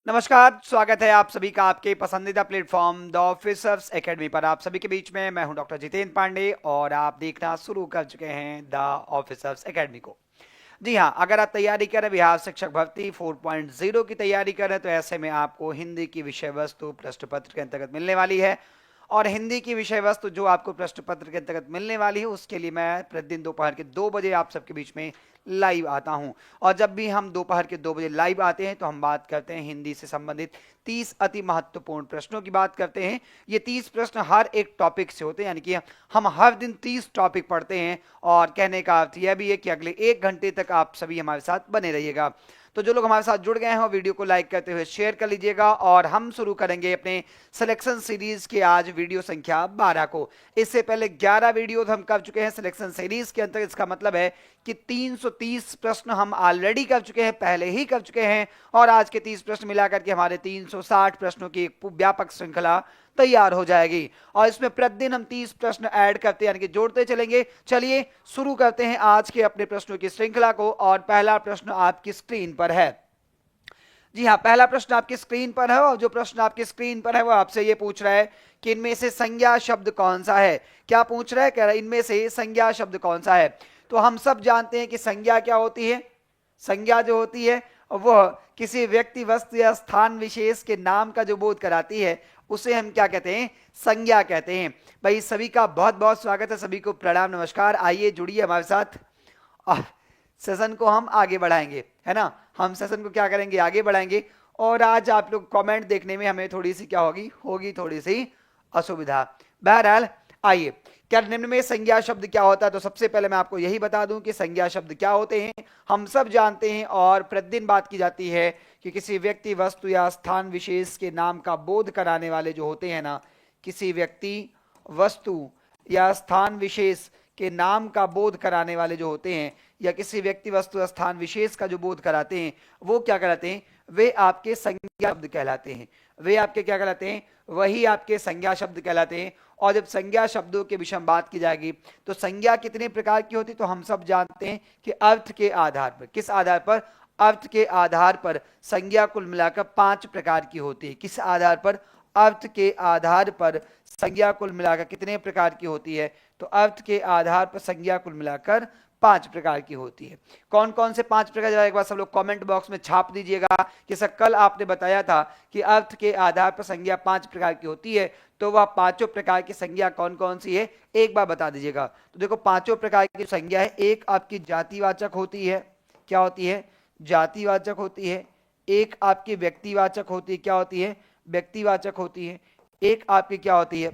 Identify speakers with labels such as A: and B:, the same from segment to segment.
A: नमस्कार, स्वागत है आप सभी का आपके पसंदीदा प्लेटफॉर्म द ऑफिसर्स एकेडमी पर। आप सभी के बीच में मैं हूं डॉक्टर जितेंद्र पांडे और आप देखना शुरू कर चुके हैं द ऑफिसर्स एकेडमी को। जी हाँ, अगर आप तैयारी कर रहे हैं बिहार शिक्षक भर्ती 4.0 की तैयारी कर रहे हैं तो ऐसे में आपको हिंदी की विषय वस्तु प्रश्न पत्र के अंतर्गत मिलने वाली है। और हिंदी की विषय वस्तु जो आपको प्रश्न पत्र के अंतर्गत मिलने वाली है उसके लिए मैं प्रतिदिन दोपहर के 2 बजे आप सबके बीच में लाइव आता हूं। और जब भी हम दोपहर के 2 बजे लाइव आते हैं तो हम बात करते हैं हिंदी से संबंधित 30 अति महत्वपूर्ण प्रश्नों की बात करते हैं। ये 30 प्रश्न हर एक टॉपिक से होते हैं, यानी कि हम हर दिन 30 टॉपिक पढ़ते हैं। और कहने का अर्थ यह भी है कि अगले 1 घंटे तक आप सभी हमारे साथ बने रहिएगा। तो जो लोग हमारे साथ जुड़ गए हैं वो वीडियो को लाइक करते हुए शेयर कर लीजिएगा। और हम शुरू करेंगे अपने सिलेक्शन सीरीज के आज वीडियो संख्या 12 को। इससे पहले 11 वीडियो हम कर चुके हैं सिलेक्शन सीरीज के अंतर्गत। इसका मतलब है कि 330 प्रश्न हम ऑलरेडी कर चुके हैं, पहले ही कर चुके हैं। और आज के 30 प्रश्न मिलाकर के हमारे 360 प्रश्नों की एक व्यापक श्रृंखला तैयार हो जाएगी। और इसमें प्रतिदिन हम 30 प्रश्न ऐड करते यानी कि जोड़ते चलेंगे। चलिए शुरू करते हैं आज के अपने प्रश्नों की श्रृंखला को। और पहला प्रश्न आपकी स्क्रीन पर है। जी हाँ, पहला प्रश्न आपकी स्क्रीन पर है। और जो प्रश्न आपकी स्क्रीन पर है वो आपसे ये पूछ रहा है कि इनमें से संज्ञा शब्द कौन सा है। क्या पूछ रहा है? कह रहा है इनमें से संज्ञा शब्द कौन सा है। तो हम सब जानते हैं कि संज्ञा क्या होती है। संज्ञा जो होती है वह किसी व्यक्ति, वस्तु या स्थान विशेष के नाम का जो बोध कराती है उसे हम क्या कहते हैं? संज्ञा कहते हैं। भाई सभी का बहुत बहुत स्वागत है, सभी को प्रणाम नमस्कार। आइए जुड़िए हमारे साथ और सेशन को हम आगे बढ़ाएंगे, है ना। हम सेशन को क्या करेंगे? आगे बढ़ाएंगे। और आज आप लोग कमेंट देखने में हमें थोड़ी सी क्या होगी थोड़ी सी असुविधा। बहरहाल आइए, क्या निम्न में संज्ञा शब्द क्या होता है? तो सबसे पहले मैं आपको यही बता दूं कि संज्ञा शब्द क्या होते हैं। हम सब जानते हैं और प्रतिदिन बात की जाती है कि किसी व्यक्ति, वस्तु या स्थान विशेष के नाम का बोध कराने वाले जो होते हैं ना, किसी व्यक्ति, वस्तु या स्थान विशेष के नाम का बोध कराने वाले जो होते हैं, या किसी व्यक्ति, वस्तु या स्थान विशेष का जो बोध कराते हैं, वो क्या कहलाते हैं? वे आपके संज्ञा शब्द कहलाते हैं। वे आपके क्या कहलाते हैं? वही आपके संज्ञा शब्द कहलाते हैं। और जब संज्ञा शब्दों के विषय में बात की जाएगी तो संज्ञा कितने प्रकार की होती है? तो हम सब जानते हैं कि अर्थ के आधार पर। किस आधार पर? अर्थ के आधार पर संज्ञा कुल मिलाकर 5 प्रकार की होती है। किस आधार पर? अर्थ के आधार पर संज्ञा कुल मिलाकर कितने प्रकार की होती है? तो अर्थ के आधार पर संज्ञा कुल मिलाकर 5 प्रकार की होती है। कौन कौन से 5 प्रकार? जरा एक बार सब लोग कमेंट बॉक्स में छाप दीजिएगा कि सर कल आपने बताया था कि अर्थ के आधार पर संज्ञा 5 प्रकार की होती है, तो वह पांचों प्रकार की संज्ञा कौन कौन सी है एक बार बता दीजिएगा। तो देखो, पांचों प्रकार की संज्ञा है। एक आपकी जातिवाचक होती है। क्या होती है? जातिवाचक होती है। एक आपकी व्यक्तिवाचक होती है। क्या होती है? व्यक्तिवाचक होती है। एक आपकी क्या होती है?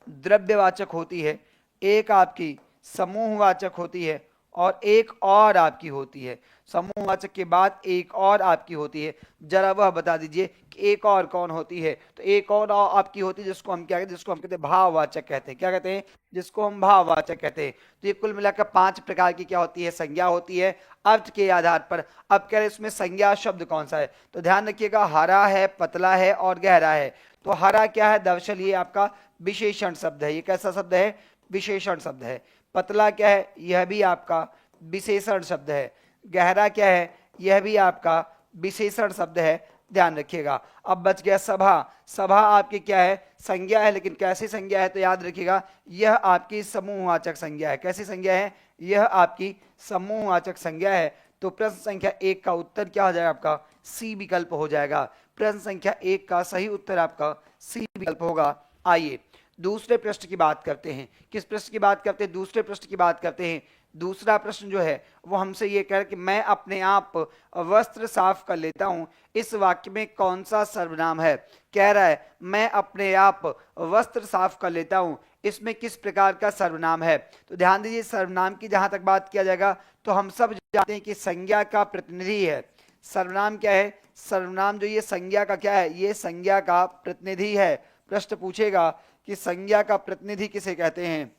A: द्रव्यवाचक होती है। एक आपकी समूहवाचक होती है। और एक और आपकी होती है, समूहवाचक के बाद एक और आपकी होती है। जरा वह बता दीजिए कि एक और कौन होती है। तो एक और आपकी होती है जिसको हम क्या कहते हैं? जिसको हम कहते हैं भाववाचक कहते हैं। क्या कहते हैं? जिसको हम भाववाचक कहते हैं। तो ये कुल मिलाकर 5 प्रकार की क्या होती है? संज्ञा होती है अर्थ के आधार पर। अब कह रहे इसमें संज्ञा शब्द कौन सा है? तो ध्यान रखिएगा, हरा है, पतला है और गहरा है। तो हरा क्या है? दरअसल ये आपका विशेषण शब्द है। ये कैसा शब्द है? विशेषण शब्द है। पतला क्या है? यह भी आपका विशेषण शब्द है। गहरा क्या है? यह भी आपका विशेषण शब्द है। ध्यान रखिएगा। अब बच गया सभा। सभा आपकी क्या है? संज्ञा है, लेकिन कैसी संज्ञा है? तो याद रखिएगा, यह आपकी समूहवाचक संज्ञा है। कैसी संज्ञा है? यह आपकी समूहवाचक संज्ञा है। तो प्रश्न संख्या 1 का उत्तर क्या हो जाएगा? आपका सी विकल्प हो जाएगा। प्रश्न संख्या 1 का सही उत्तर आपका सी विकल्प होगा। आइए दूसरे प्रश्न की बात करते हैं। किस प्रश्न की बात करते हैं? दूसरे प्रश्न की बात करते हैं। दूसरा प्रश्न जो है वो हमसे ये कह रहा है कि मैं अपने आप वस्त्र साफ कर लेता हूं। इस वाक्य में कौन सा सर्वनाम है? कह रहा है मैं अपने आप वस्त्र साफ कर लेता हूं। इसमें किस प्रकार का सर्वनाम है? तो ध्यान दीजिए, सर्वनाम की जहां तक बात किया जाएगा तो हम सब जानते हैं कि संज्ञा का प्रतिनिधि है। सर्वनाम क्या है? सर्वनाम जो ये संज्ञा का क्या है? ये संज्ञा का प्रतिनिधि है। प्रश्न पूछेगा कि संज्ञा का प्रतिनिधि किसे कहते हैं?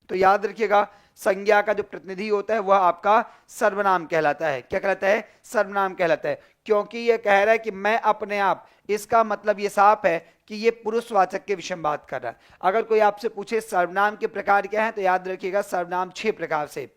A: तो याद रखिएगा, संज्ञा का जो प्रतिनिधि होता है वह आपका सर्वनाम कहलाता है। क्या कहलाता है? सर्वनाम कहलाता है। क्योंकि यह कह रहा है कि मैं अपने आप, इसका मतलब ये साफ है कि ये पुरुषवाचक के विषय में बात कर रहा है। अगर कोई आपसे पूछे सर्वनाम के प्रकार क्या है, तो याद रखिएगा सर्वनाम 6 प्रकार से,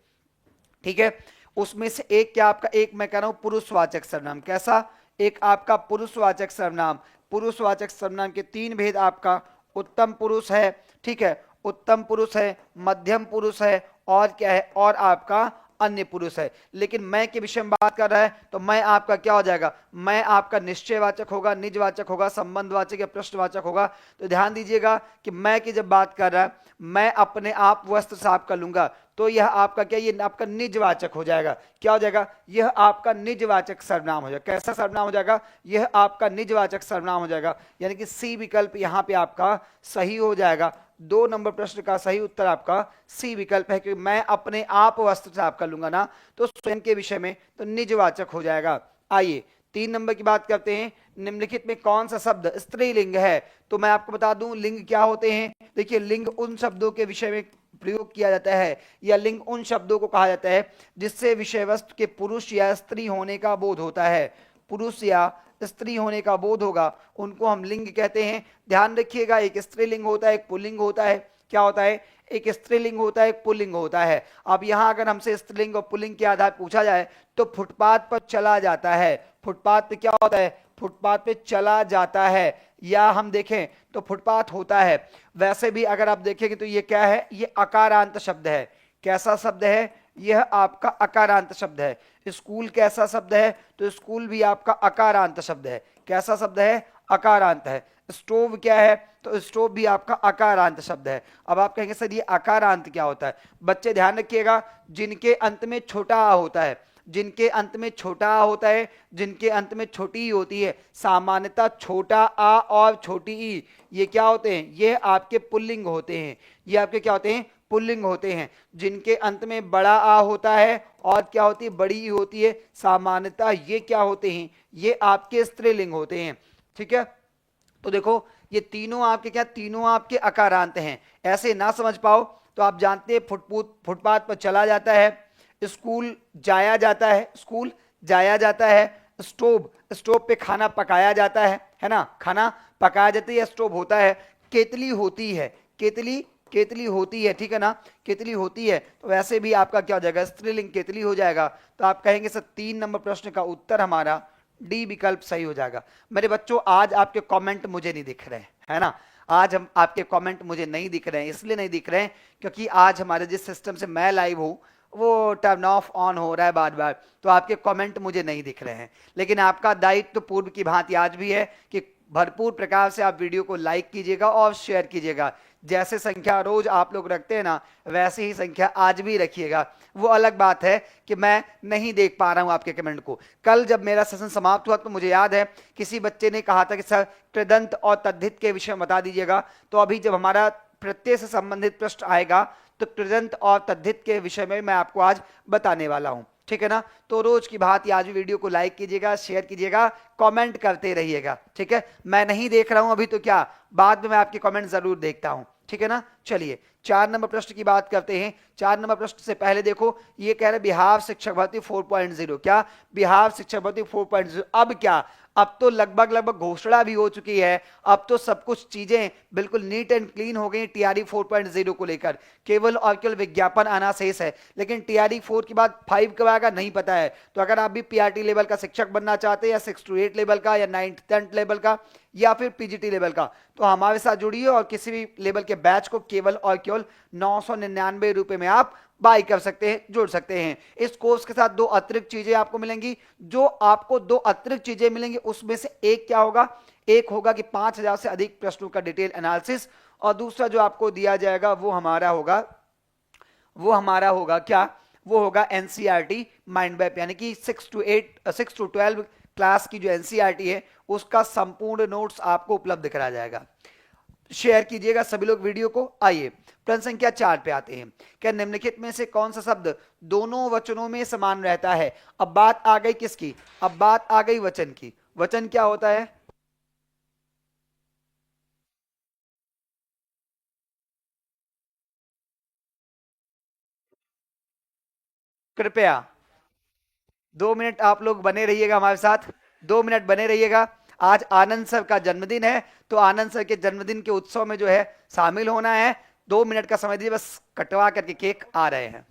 A: ठीक है। उसमें से एक क्या आपका? एक मैं कह रहा हूं पुरुषवाचक सर्वनाम। कैसा? एक आपका पुरुषवाचक सर्वनाम। पुरुषवाचक सर्वनाम के तीन भेद आपका उत्तम पुरुष है, ठीक है, उत्तम पुरुष है, मध्यम पुरुष है, और क्या है, और आपका अन्य पुरुष है। लेकिन मैं के विषय में बात कर रहा है तो मैं आपका क्या हो जाएगा, मैं आपका निश्चयवाचक होगा, निजवाचक होगा, संबंधवाचक या प्रश्नवाचक होगा। तो ध्यान दीजिएगा कि मैं की जब बात कर रहा है, मैं अपने आप वस्त्र साफ कर लूंगा, तो यह आपका क्या, ये आपका निजवाचक हो जाएगा। क्या हो जाएगा, यह आपका निजवाचक सर्वनाम हो जाएगा। कैसा सर्वनाम हो जाएगा, यह आपका निजवाचक सर्वनाम हो जाएगा। यानी कि सी विकल्प यहां पे आपका सही हो जाएगा। 2 नंबर प्रश्न का सही उत्तर आपका सी विकल्प है, कि मैं अपने आप वस्त्र साफ कर लूंगा ना, तो स्वयं के विषय में तो निजवाचक हो जाएगा। आइए 3 नंबर की बात करते हैं। निम्नलिखित में कौन सा शब्द स्त्रीलिंग है? तो मैं आपको बता दूं लिंग क्या होते हैं। देखिए, लिंग उन शब्दों के विषय में प्रयोग किया जाता है, या लिंग उन शब्दों को कहा जाता है जिससे विषय वस्तु के पुरुष या स्त्री होने का बोध होता है। पुरुष या स्त्री होने का बोध होगा, उनको हम लिंग कहते हैं। ध्यान रखिएगा, एक स्त्रीलिंग होता है, एक पुल्लिंग होता है। क्या होता है, एक स्त्रीलिंग होता है, एक पुल्लिंग होता है। अब यहां अगर हमसे स्त्रीलिंग और पुल्लिंग के आधार पूछा जाए तो फुटपाथ पर चला जाता है। फुटपाथ पे क्या होता है, फुटपाथ पे चला जाता है, या हम देखें तो फुटपाथ होता है। वैसे भी अगर आप देखेंगे तो ये क्या है, ये अकारांत शब्द है। कैसा शब्द है, यह आपका अकारांत शब्द है। स्कूल कैसा शब्द है, तो स्कूल भी आपका अकारांत शब्द है। कैसा शब्द है, अकारांत है। स्टोव क्या है, तो स्टोव भी आपका अकारांत शब्द है। अब आप कहेंगे सर ये अकारांत क्या होता है? बच्चे ध्यान रखिएगा, जिनके अंत में छोटा आ होता है, जिनके अंत में छोटा आ होता है, जिनके अंत में छोटी ई होती है, सामान्यतः छोटा आ और छोटी ई, ये क्या होते हैं, ये आपके पुल्लिंग होते हैं। ये आपके क्या होते हैं, पुल्लिंग होते हैं। जिनके अंत में बड़ा आ होता है और क्या होती है, बड़ी ई होती है, सामान्यतः ये क्या होते हैं, ये आपके स्त्रीलिंग होते हैं। ठीक है, तो देखो ये तीनों आपके क्या, तीनों आपके अकारांत हैं। ऐसे ना समझ पाओ तो आप जानते हैं, फुटपाथ पर चला जाता है, स्कूल जाया जाता है, स्कूल जाया जाता है, स्टोव, स्टोव पे खाना पकाया जाता है ना, खाना पकाया जाता है या स्टोव होता है। केतली होती है, केतली, केतली होती है, ठीक है ना, केतली होती है। तो वैसे भी आपका क्या हो जाएगा, स्त्रीलिंग केतली हो जाएगा। तो आप कहेंगे सर 3 नंबर प्रश्न का उत्तर हमारा डी विकल्प सही हो जाएगा। मेरे बच्चों, आज आपके कमेंट मुझे नहीं दिख रहे हैं, है ना, आज हम आपके कमेंट मुझे नहीं दिख रहे हैं। इसलिए नहीं दिख रहे हैं क्योंकि आज हमारे जिस सिस्टम से मैं लाइव हूं वो टर्न ऑफ ऑन हो रहा है बार बार, तो आपके कमेंट मुझे नहीं दिख रहे हैं। लेकिन आपका दायित्व तो पूर्व की भांति आज भी है कि भरपूर प्रकार से आप वीडियो को लाइक कीजिएगा और शेयर कीजिएगा। जैसे संख्या रोज आप लोग रखते हैं ना, वैसे ही संख्या आज भी रखिएगा। वो अलग बात है कि मैं नहीं देख पा रहा हूं आपके कमेंट को। कल जब मेरा सेशन समाप्त हुआ तो मुझे याद है किसी बच्चे ने कहा था कि सर कृदंत और तद्धित के विषय में बता दीजिएगा। तो अभी जब हमारा प्रत्यय से संबंधित प्रश्न आएगा तो कृदंत और तद्धित के विषय में मैं आपको आज बताने वाला हूं, ठीक है ना। तो रोज की भांति आज भी वीडियो को लाइक कीजिएगा, शेयर कीजिएगा, कमेंट करते रहिएगा, ठीक है। मैं नहीं देख रहा हूं अभी तो क्या, बाद में मैं आपके कमेंट जरूर देखता हूं, ठीक है ना। चलिए 4 नंबर प्रश्न की बात करते हैं। 4 नंबर प्रश्न से पहले देखो, ये कह रहे बिहार शिक्षक भर्ती 4.0, क्या बिहार शिक्षक भर्ती 4.0? अब क्या, अब तो लगभग घोषणा भी हो चुकी है। अब तो सब कुछ चीजें बिल्कुल नीट एंड क्लीन हो गई टीआरई 4.0 को लेकर। केवल और केवल विज्ञापन आना शेष है। लेकिन टीआरई 4 के बाद 5 कब आएगा नहीं पता है। तो अगर आप भी पीआरटी लेवल का शिक्षक बनना चाहते हैं, या 6 to 8 लेवल का, या 9th 10th लेवल का, या फिर पीजीटी लेवल का, तो हमारे साथ जुड़िए और किसी भी लेवल के बैच को केवल और केवल 999 रुपए में आप बाय कर सकते हैं, जुड़ सकते हैं। इस कोर्स के साथ 2 अतिरिक्त चीजें आपको मिलेंगी। जो आपको 2 अतिरिक्त चीजें मिलेंगी उसमें से एक क्या होगा, एक होगा कि 5000 से अधिक प्रश्नों का डिटेल एनालिसिस, और दूसरा जो आपको दिया जाएगा वो हमारा होगा क्या, वो होगा एनसीईआरटी माइंड मैप। यानी कि 6 to 12 क्लास की जो एनसीईआरटी है उसका संपूर्ण नोट्स आपको उपलब्ध कराया जाएगा। शेयर कीजिएगा सभी लोग वीडियो को। आइए प्रश्न संख्या 4 पे आते हैं। क्या निम्नलिखित में से कौन सा शब्द दोनों वचनों में समान रहता है? अब बात आ गई किसकी, अब बात आ गई वचन की। वचन क्या होता है, कृपया 2 मिनट आप लोग बने रहिएगा हमारे साथ, 2 मिनट बने रहिएगा। आज आनंद सर का जन्मदिन है, तो आनंद सर के जन्मदिन के उत्सव में जो है शामिल होना है। 2 मिनट का समय दीजिए, बस कटवा करके केक आ रहे हैं।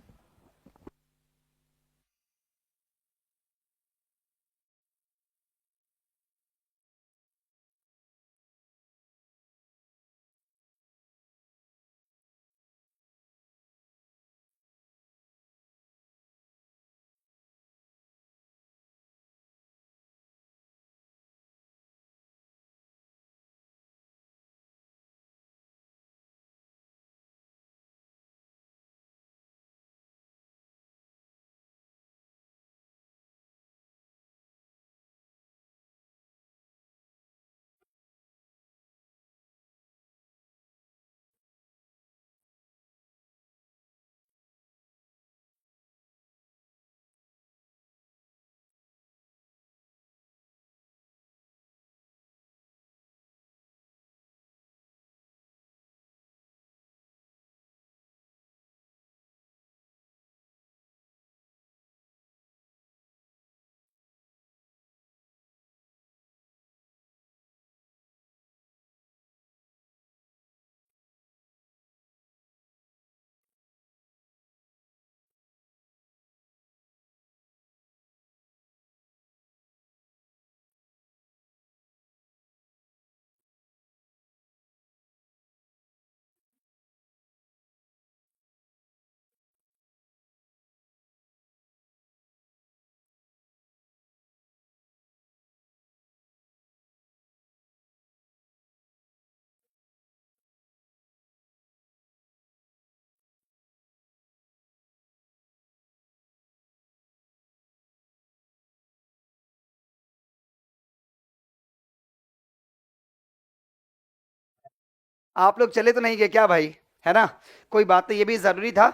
A: आप लोग चले तो नहीं गए क्या भाई, है ना? कोई बात नहीं, ये भी जरूरी था।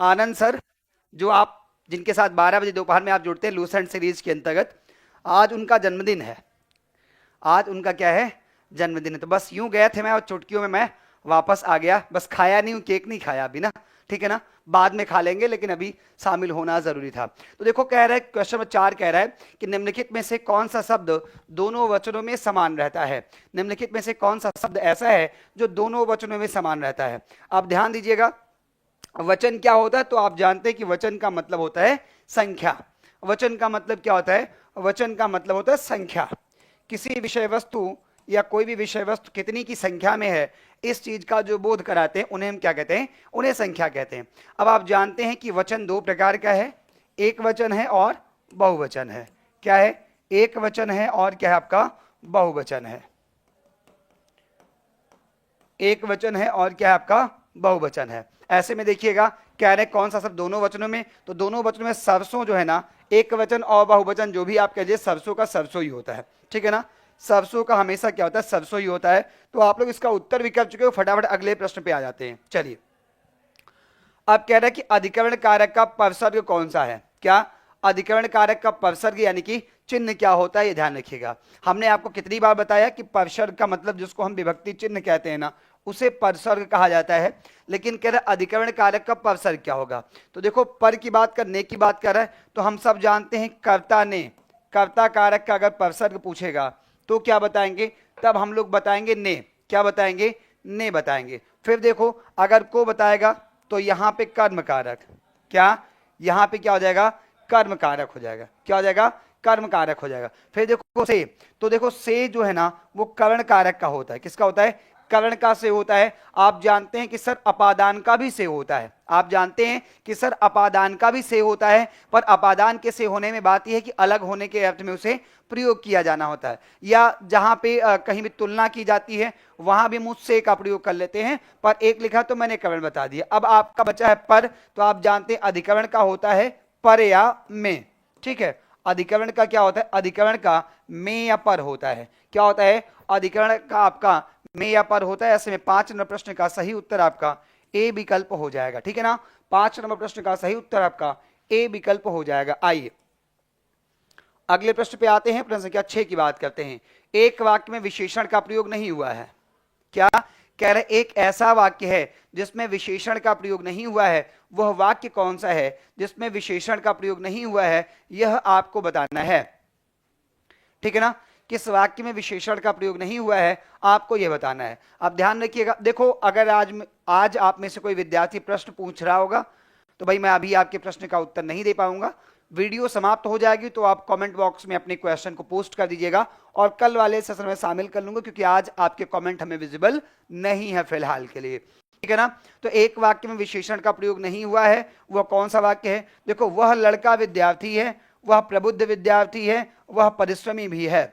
A: आनंद सर, जो आप जिनके साथ 12 बजे दोपहर में आप जुड़ते हैं लूसेंट सीरीज के अंतर्गत, आज उनका जन्मदिन है। आज उनका क्या है, जन्मदिन है। तो बस यूं गए थे मैं और चुटकियों में मैं वापस आ गया। बस खाया नहीं हूं, केक नहीं खाया अभी ना, ठीक है ना, बाद में खा लेंगे, लेकिन अभी शामिल होना जरूरी था। तो देखो कह रहा है, क्वेश्चन नंबर 4 कह रहा है कि निम्नलिखित में से कौन सा शब्द दोनों वचनों में समान रहता है। निम्नलिखित में से कौन सा शब्द ऐसा है जो दोनों वचनों में समान रहता है। अब ध्यान दीजिएगा, वचन क्या होता है, तो आप जानते हैं कि वचन का मतलब होता है संख्या। वचन का मतलब क्या होता है, वचन का मतलब होता है संख्या। किसी विषय वस्तु या कोई भी विषय वस्तु कितनी की संख्या में है, इस चीज का जो बोध कराते हैं उन्हें हम क्या कहते हैं, उन्हें संख्या कहते हैं। अब आप जानते हैं कि वचन दो प्रकार का है, एक वचन है और बहुवचन है। क्या है, एक वचन है और क्या है आपका, बहुवचन है। एक वचन है और क्या है आपका, बहुवचन है। ऐसे में देखिएगा कह रहे कौन सा शब्द दोनों वचनों में, तो दोनों वचनों में सरसों जो है ना, एक वचन और बहुवचन जो भी आप कहिए, सरसों का सरसों ही होता है, ठीक है ना, सरसों का हमेशा क्या होता है, सरसों ही होता है। तो आप लोग इसका उत्तर भी कर चुके हो, फटाफट अगले प्रश्न पे आ जाते हैं। चलिए, अब कह रहा है कि अधिकरण कारक का परसर्ग कौन सा है। क्या, अधिकरण कारक का परसर्ग यानी कि चिन्ह क्या होता है, ये ध्यान रखिएगा। हमने आपको कितनी बार बताया कि परसर्ग का मतलब जिसको हम विभक्ति चिन्ह कहते हैं ना, उसे परसर्ग कहा जाता है। लेकिन कह रहा है अधिकरण कारक का परसर्ग क्या होगा। तो देखो, पर की बात कर, ने की बात कर रहा है, तो हम सब जानते हैं कर्ता ने, कर्ता कारक का अगर परसर्ग पूछेगा तो क्या बताएंगे, तब हम लोग बताएंगे ने। क्या बताएंगे, ने बताएंगे। फिर देखो, अगर को बताएगा तो यहां पे कर्म कारक, क्या, यहां पे क्या हो जाएगा, कर्म कारक हो जाएगा। क्या हो जाएगा, कर्म कारक हो जाएगा। फिर देखो से, तो देखो से जो है ना वो कर्ण कारक का होता है। किसका होता है, कर्ण का से होता है। आप जानते हैं कि सर अपादान का भी से होता है। आप जानते हैं कि सर अपादान का भी से होता है, पर अपादान के से होने में बात यह है कि अलग होने के अर्थ में उसे प्रयोग किया जाना होता है, या जहां पे कहीं भी तुलना की जाती है वहां भी मुझसे का प्रयोग कर लेते हैं। पर एक लिखा तो मैंने कर्ण बता दिया। अब आपका बचा है पर, तो आप जानते हैं अधिकरण का होता है पर या में, ठीक है। अधिकरण का क्या होता है, अधिकरण का में या पर होता है। क्या होता है, अधिकरण का आपका में या पर होता है। ऐसे में 5 नंबर प्रश्न का सही उत्तर आपका ए विकल्प हो जाएगा, ठीक है ना। 5 नंबर प्रश्न का सही उत्तर आपका ए विकल्प हो जाएगा। आइए अगले प्रश्न पे आते हैं, प्रश्न संख्या 6 की बात करते हैं। एक वाक्य में विशेषण का प्रयोग नहीं हुआ है। क्या कह रहे, एक ऐसा वाक्य है जिसमें विशेषण का प्रयोग नहीं हुआ है, वह वाक्य कौन सा है जिसमें विशेषण का प्रयोग नहीं हुआ है, यह आपको बताना है, ठीक है ना। किस वाक्य में विशेषण का प्रयोग नहीं हुआ है, आपको यह बताना है। अब ध्यान रखिएगा, देखो अगर आज आप में से कोई विद्यार्थी प्रश्न पूछ रहा होगा तो भाई मैं अभी आपके प्रश्न का उत्तर नहीं दे पाऊंगा। वीडियो समाप्त हो जाएगी तो आप कमेंट बॉक्स में अपने क्वेश्चन को पोस्ट कर दीजिएगा और कल वाले सेशन में शामिल कर लूंगा, क्योंकि आज आपके कमेंट हमें विजिबल नहीं है फिलहाल के लिए, ठीक है ना। तो एक वाक्य में विशेषण का प्रयोग नहीं हुआ है, वह कौन सा वाक्य है। देखो, वह लड़का विद्यार्थी है, वह प्रबुद्ध विद्यार्थी है, वह परिश्रमी भी है।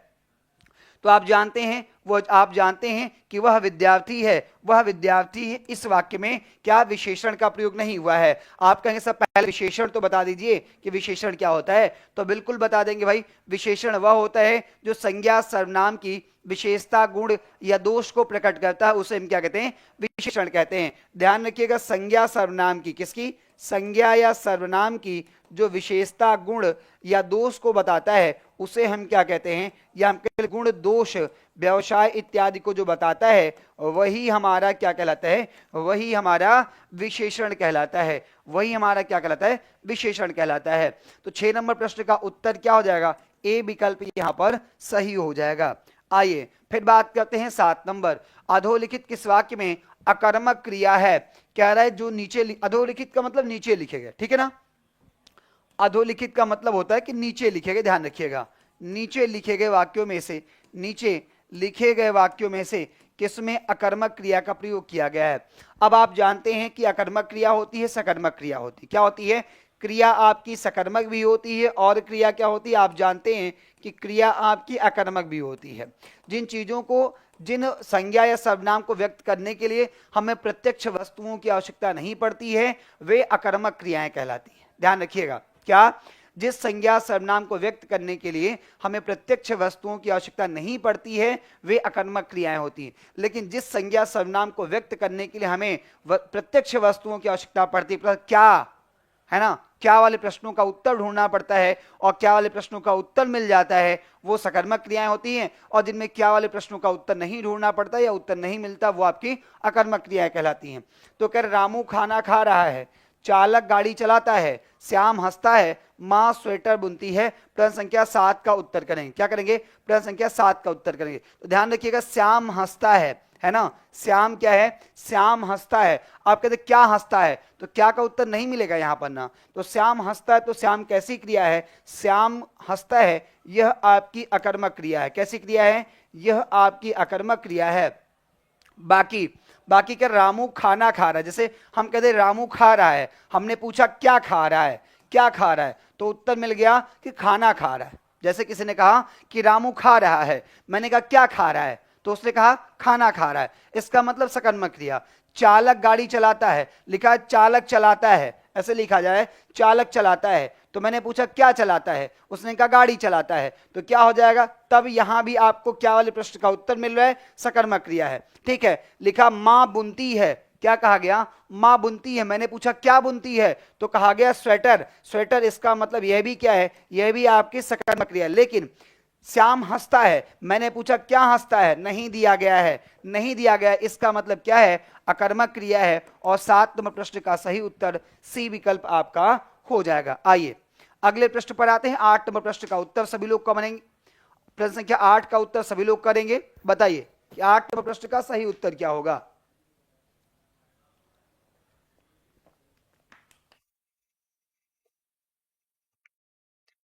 A: तो आप जानते हैं, वो आप जानते हैं कि वह विद्यार्थी है, वह विद्यार्थी है, इस वाक्य में क्या विशेषण का प्रयोग नहीं हुआ है। आप कहेंगे सर पहले विशेषण तो बता दीजिए कि विशेषण क्या होता है, तो बिल्कुल बता देंगे भाई। विशेषण वह होता है जो संज्ञा सर्वनाम की विशेषता, गुण या दोष को प्रकट करता है, उसे हम क्या कहते हैं, विशेषण कहते हैं। ध्यान रखिएगा, संज्ञा सर्वनाम की, किसकी, संज्ञा या सर्वनाम की जो विशेषता, गुण या दोष को बताता है उसे हम क्या कहते हैं, या हम कहते हैं गुण, दोष, व्यवसाय इत्यादि को जो बताता है वही हमारा क्या कहलाता है, वही हमारा विशेषण कहलाता है। वही हमारा क्या कहलाता है, विशेषण कहलाता है। तो 6 नंबर प्रश्न का उत्तर क्या हो जाएगा, ए विकल्प यहां पर सही हो जाएगा। आइए फिर बात करते हैं 7 नंबर। अधोलिखित किस वाक्य में अकर्मक क्रिया है। कह रहा है जो नीचे, अधोलिखित का मतलब नीचे लिखे गए, ठीक है ना। अधोलिखित का मतलब होता है कि नीचे लिखे गए, ध्यान रखिएगा, नीचे लिखे गए वाक्यों में से, नीचे लिखे गए वाक्यों में से किसमें अकर्मक क्रिया का प्रयोग किया गया है। अब आप जानते हैं कि अकर्मक क्रिया होती है, सकर्मक क्रिया होती है। क्या होती है, क्रिया आपकी सकर्मक भी होती है और क्रिया क्या होती है, आप जानते हैं कि क्रिया आपकी अकर्मक भी होती है। जिन चीजों को, जिन संज्ञा या सर्वनाम को व्यक्त करने के लिए हमें प्रत्यक्ष वस्तुओं की आवश्यकता नहीं पड़ती है, वे अकर्मक क्रियाएं कहलाती हैं। ध्यान रखिएगा, क्या, जिस संज्ञा सर्वनाम को व्यक्त करने के लिए हमें प्रत्यक्ष वस्तुओं की आवश्यकता नहीं पड़ती है वे अकर्मक क्रियाएं होती हैं, लेकिन जिस संज्ञा सर्वनाम को व्यक्त करने के लिए हमें प्रत्यक्ष वस्तुओं की आवश्यकता पड़ती है, क्या है ना, क्या वाले प्रश्नों का उत्तर ढूंढना पड़ता है और क्या वाले प्रश्नों का उत्तर मिल जाता है, वो सकर्मक क्रियाएं होती हैं। और जिनमें क्या वाले प्रश्नों का उत्तर नहीं ढूंढना पड़ता या उत्तर नहीं मिलता, वो आपकी अकर्मक क्रियाएं कहलाती हैं। तो कह रामू खाना खा रहा है, चालक गाड़ी चलाता है, श्याम हंसता है, माँ स्वेटर बुनती है। प्रश्न संख्या 7 का उत्तर करेंगे। क्या करेंगे? प्रश्न संख्या 7 का उत्तर करेंगे। तो ध्यान रखिएगा, श्याम हंसता है ना, श्याम क्या है? श्याम हंसता है। आप कहते क्या हंसता है, तो क्या का उत्तर नहीं मिलेगा यहां पर ना। तो श्याम हंसता है, तो श्याम कैसी क्रिया है? श्याम हंसता है, यह आपकी अकर्मक क्रिया है। कैसी क्रिया है? यह आपकी अकर्मक क्रिया है। बाकी क्या? रामू खाना खा रहा है। जैसे हम कहते रामू खा रहा है, हमने पूछा क्या खा रहा है, क्या खा रहा है, तो उत्तर मिल गया कि खाना खा रहा है। जैसे किसी ने कहा कि रामू खा रहा है, मैंने कहा क्या खा रहा है, तो उसने कहा खाना खा रहा है। इसका मतलब सकर्मक क्रिया। चालक गाड़ी चलाता है, लिखा है चालक चलाता है, ऐसे लिखा जाए चालक चलाता है, तो मैंने पूछा क्या चलाता है, उसने कहा गाड़ी चलाता है, तो क्या हो जाएगा? तब यहां भी आपको क्या वाले प्रश्न का उत्तर मिल रहा है? सकर्मक क्रिया है। ठीक है, लिखा मां बुनती है, क्या कहा गया? मां बुनती है। मैंने पूछा क्या बुनती है, तो कहा गया स्वेटर। स्वेटर, इसका मतलब यह भी क्या है? यह भी आपकी सकर्मक क्रिया। लेकिन श्याम हंसता है, मैंने पूछा क्या हंसता है, नहीं दिया गया है, नहीं दिया गया, इसका मतलब क्या है? अकर्मक क्रिया है। और 7 नंबर प्रश्न का सही उत्तर सी विकल्प आपका हो जाएगा। आइए अगले प्रश्न पर आते हैं। 8 नंबर प्रश्न का उत्तर सभी लोग कब बनेंगे? प्रश्न संख्या 8 का उत्तर सभी लोग करेंगे। बताइए कि 8 नंबर प्रश्न का सही उत्तर क्या होगा?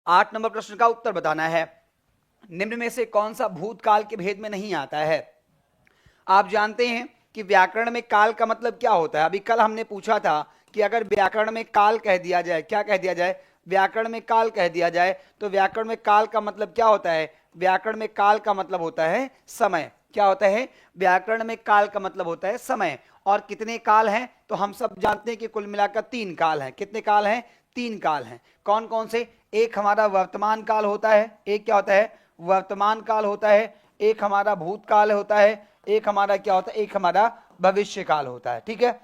A: आठ नंबर प्रश्न का उत्तर बताना है। निम्न में से कौन सा भूतकाल के भेद में नहीं आता है? आप जानते हैं कि व्याकरण में काल का मतलब क्या होता है। अभी कल हमने पूछा था कि अगर व्याकरण में काल कह दिया जाए, क्या कह दिया जाए? व्याकरण में काल कह दिया जाए, तो व्याकरण में काल का मतलब क्या होता है? व्याकरण में काल का मतलब होता है समय। क्या होता है? व्याकरण में काल का मतलब होता है समय। और कितने काल हैं? तो हम सब जानते हैं कि कुल मिलाकर 3 काल हैं। कितने काल हैं? 3 काल हैं। कौन कौन से? एक हमारा वर्तमान काल होता है, एक क्या होता है? वर्तमान काल होता है, एक हमारा भूतकाल होता है, एक हमारा क्या होता है? एक हमारा भविष्य काल होता है। ठीक है,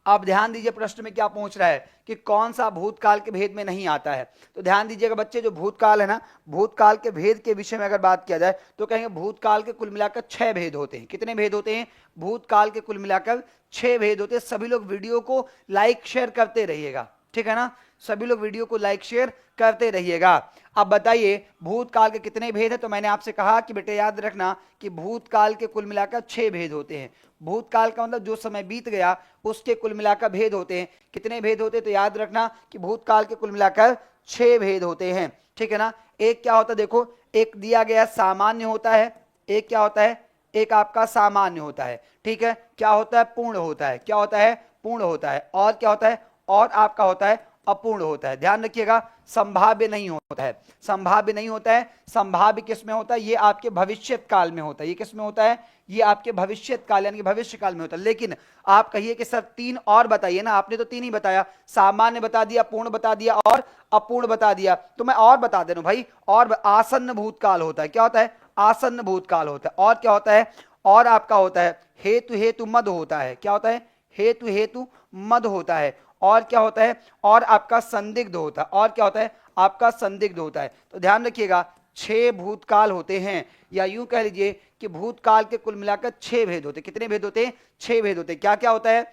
A: अब ध्यान दीजिए प्रश्न में क्या पूछ रहा है कि कौन सा भूतकाल के भेद में नहीं आता है। तो ध्यान दीजिएगा बच्चे, जो भूतकाल है ना, भूतकाल के भेद के विषय में अगर बात किया जाए तो कहेंगे भूतकाल के कुल मिलाकर 6 भेद होते हैं। कितने भेद होते हैं? भूतकाल के कुल मिलाकर 6 भेद होते हैं। सभी लोग वीडियो को लाइक शेयर करते रहिएगा, ठीक है ना, सभी लोग वीडियो को लाइक शेयर करते रहिएगा। अब बताइए भूतकाल के कितने भेद हैं? तो मैंने आपसे कहा कि बेटे याद रखना कि भूतकाल के कुल मिलाकर 6 भेद होते हैं। भूतकाल का मतलब जो समय बीत गया उसके कुल मिलाकर भेद होते हैं। कितने भेद होते हैं? तो याद रखना कि भूतकाल के कुल मिलाकर 6 भेद होते हैं, ठीक है ना। एक क्या होता है? देखो, एक दिया गया सामान्य होता है, एक क्या होता है? एक आपका सामान्य होता है, ठीक है। क्या होता है? पूर्ण होता है। क्या होता है? पूर्ण होता है। और क्या होता है? और आपका होता है अपूर्ण होता है। ध्यान रखिएगा, संभाव्य नहीं होता है। संभाव्य नहीं होता है। संभाव्य किस में होता है? ये आपके भविष्य काल में होता है। ये किस में होता है? ये आपके भविष्य काल यानी कि भविष्य काल में होता है। लेकिन आप कहिए कि सर 3 और बताइए ना, आपने तो 3 ही बताया, सामान्य बता दिया, पूर्ण बता दिया और अपूर्ण बता दिया, तो मैं और बता दे रहा हूं भाई। और आसन्न भूतकाल होता है। क्या होता है? आसन्न भूतकाल होता है। और क्या होता है? और आपका होता है हेतु हेतु मद होता है। क्या होता है? हेतु हेतु मद होता है। और क्या होता है? और आपका संदिग्ध होता है। और क्या होता है? आपका संदिग्ध होता है। तो ध्यान रखिएगा 6 भूतकाल होते हैं, या यूं कह लीजिए कि भूतकाल के कुल मिलाकर 6 भेद होते हैं। कितने भेद होते हैं? 6 भेद होते हैं। क्या क्या होता है?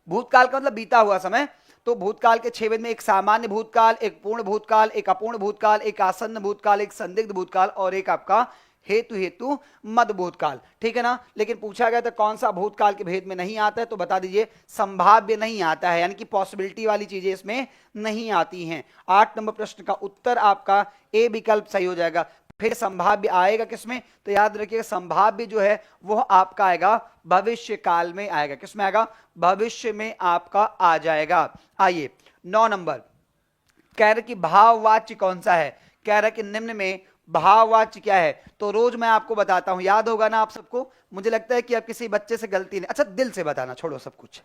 A: भूतकाल का मतलब बीता हुआ समय। तो भूतकाल के 6 भेद में एक सामान्य भूतकाल, एक पूर्ण भूतकाल, एक अपूर्ण भूतकाल, एक आसन्न भूतकाल, एक संदिग्ध भूतकाल और एक आपका हेतु हेतु मद भूतकाल, ठीक है ना। लेकिन पूछा गया था कौन सा भूतकाल के भेद में नहीं आता है, तो बता दीजिए संभाव्य नहीं आता है, यानी कि पॉसिबिलिटी वाली चीजें इसमें नहीं आती हैं। 8 नंबर प्रश्न का उत्तर आपका ए विकल्प सही हो जाएगा। फिर संभाव्य आएगा किसमें? तो याद रखिएगा संभाव्य जो है वो आपका आएगा भविष्य काल में आएगा। किसमें आएगा? भविष्य में आपका आ जाएगा। आइए 9 नंबर, कह रहे कि भाववाच्य कौन सा है? कह रहे कि निम्न में भाववाच्य क्या है? तो रोज मैं आपको बताता हूं, याद होगा ना आप सबको। मुझे लगता है कि अब किसी बच्चे से गलती नहीं, अच्छा दिल से बताना, छोड़ो सब कुछ,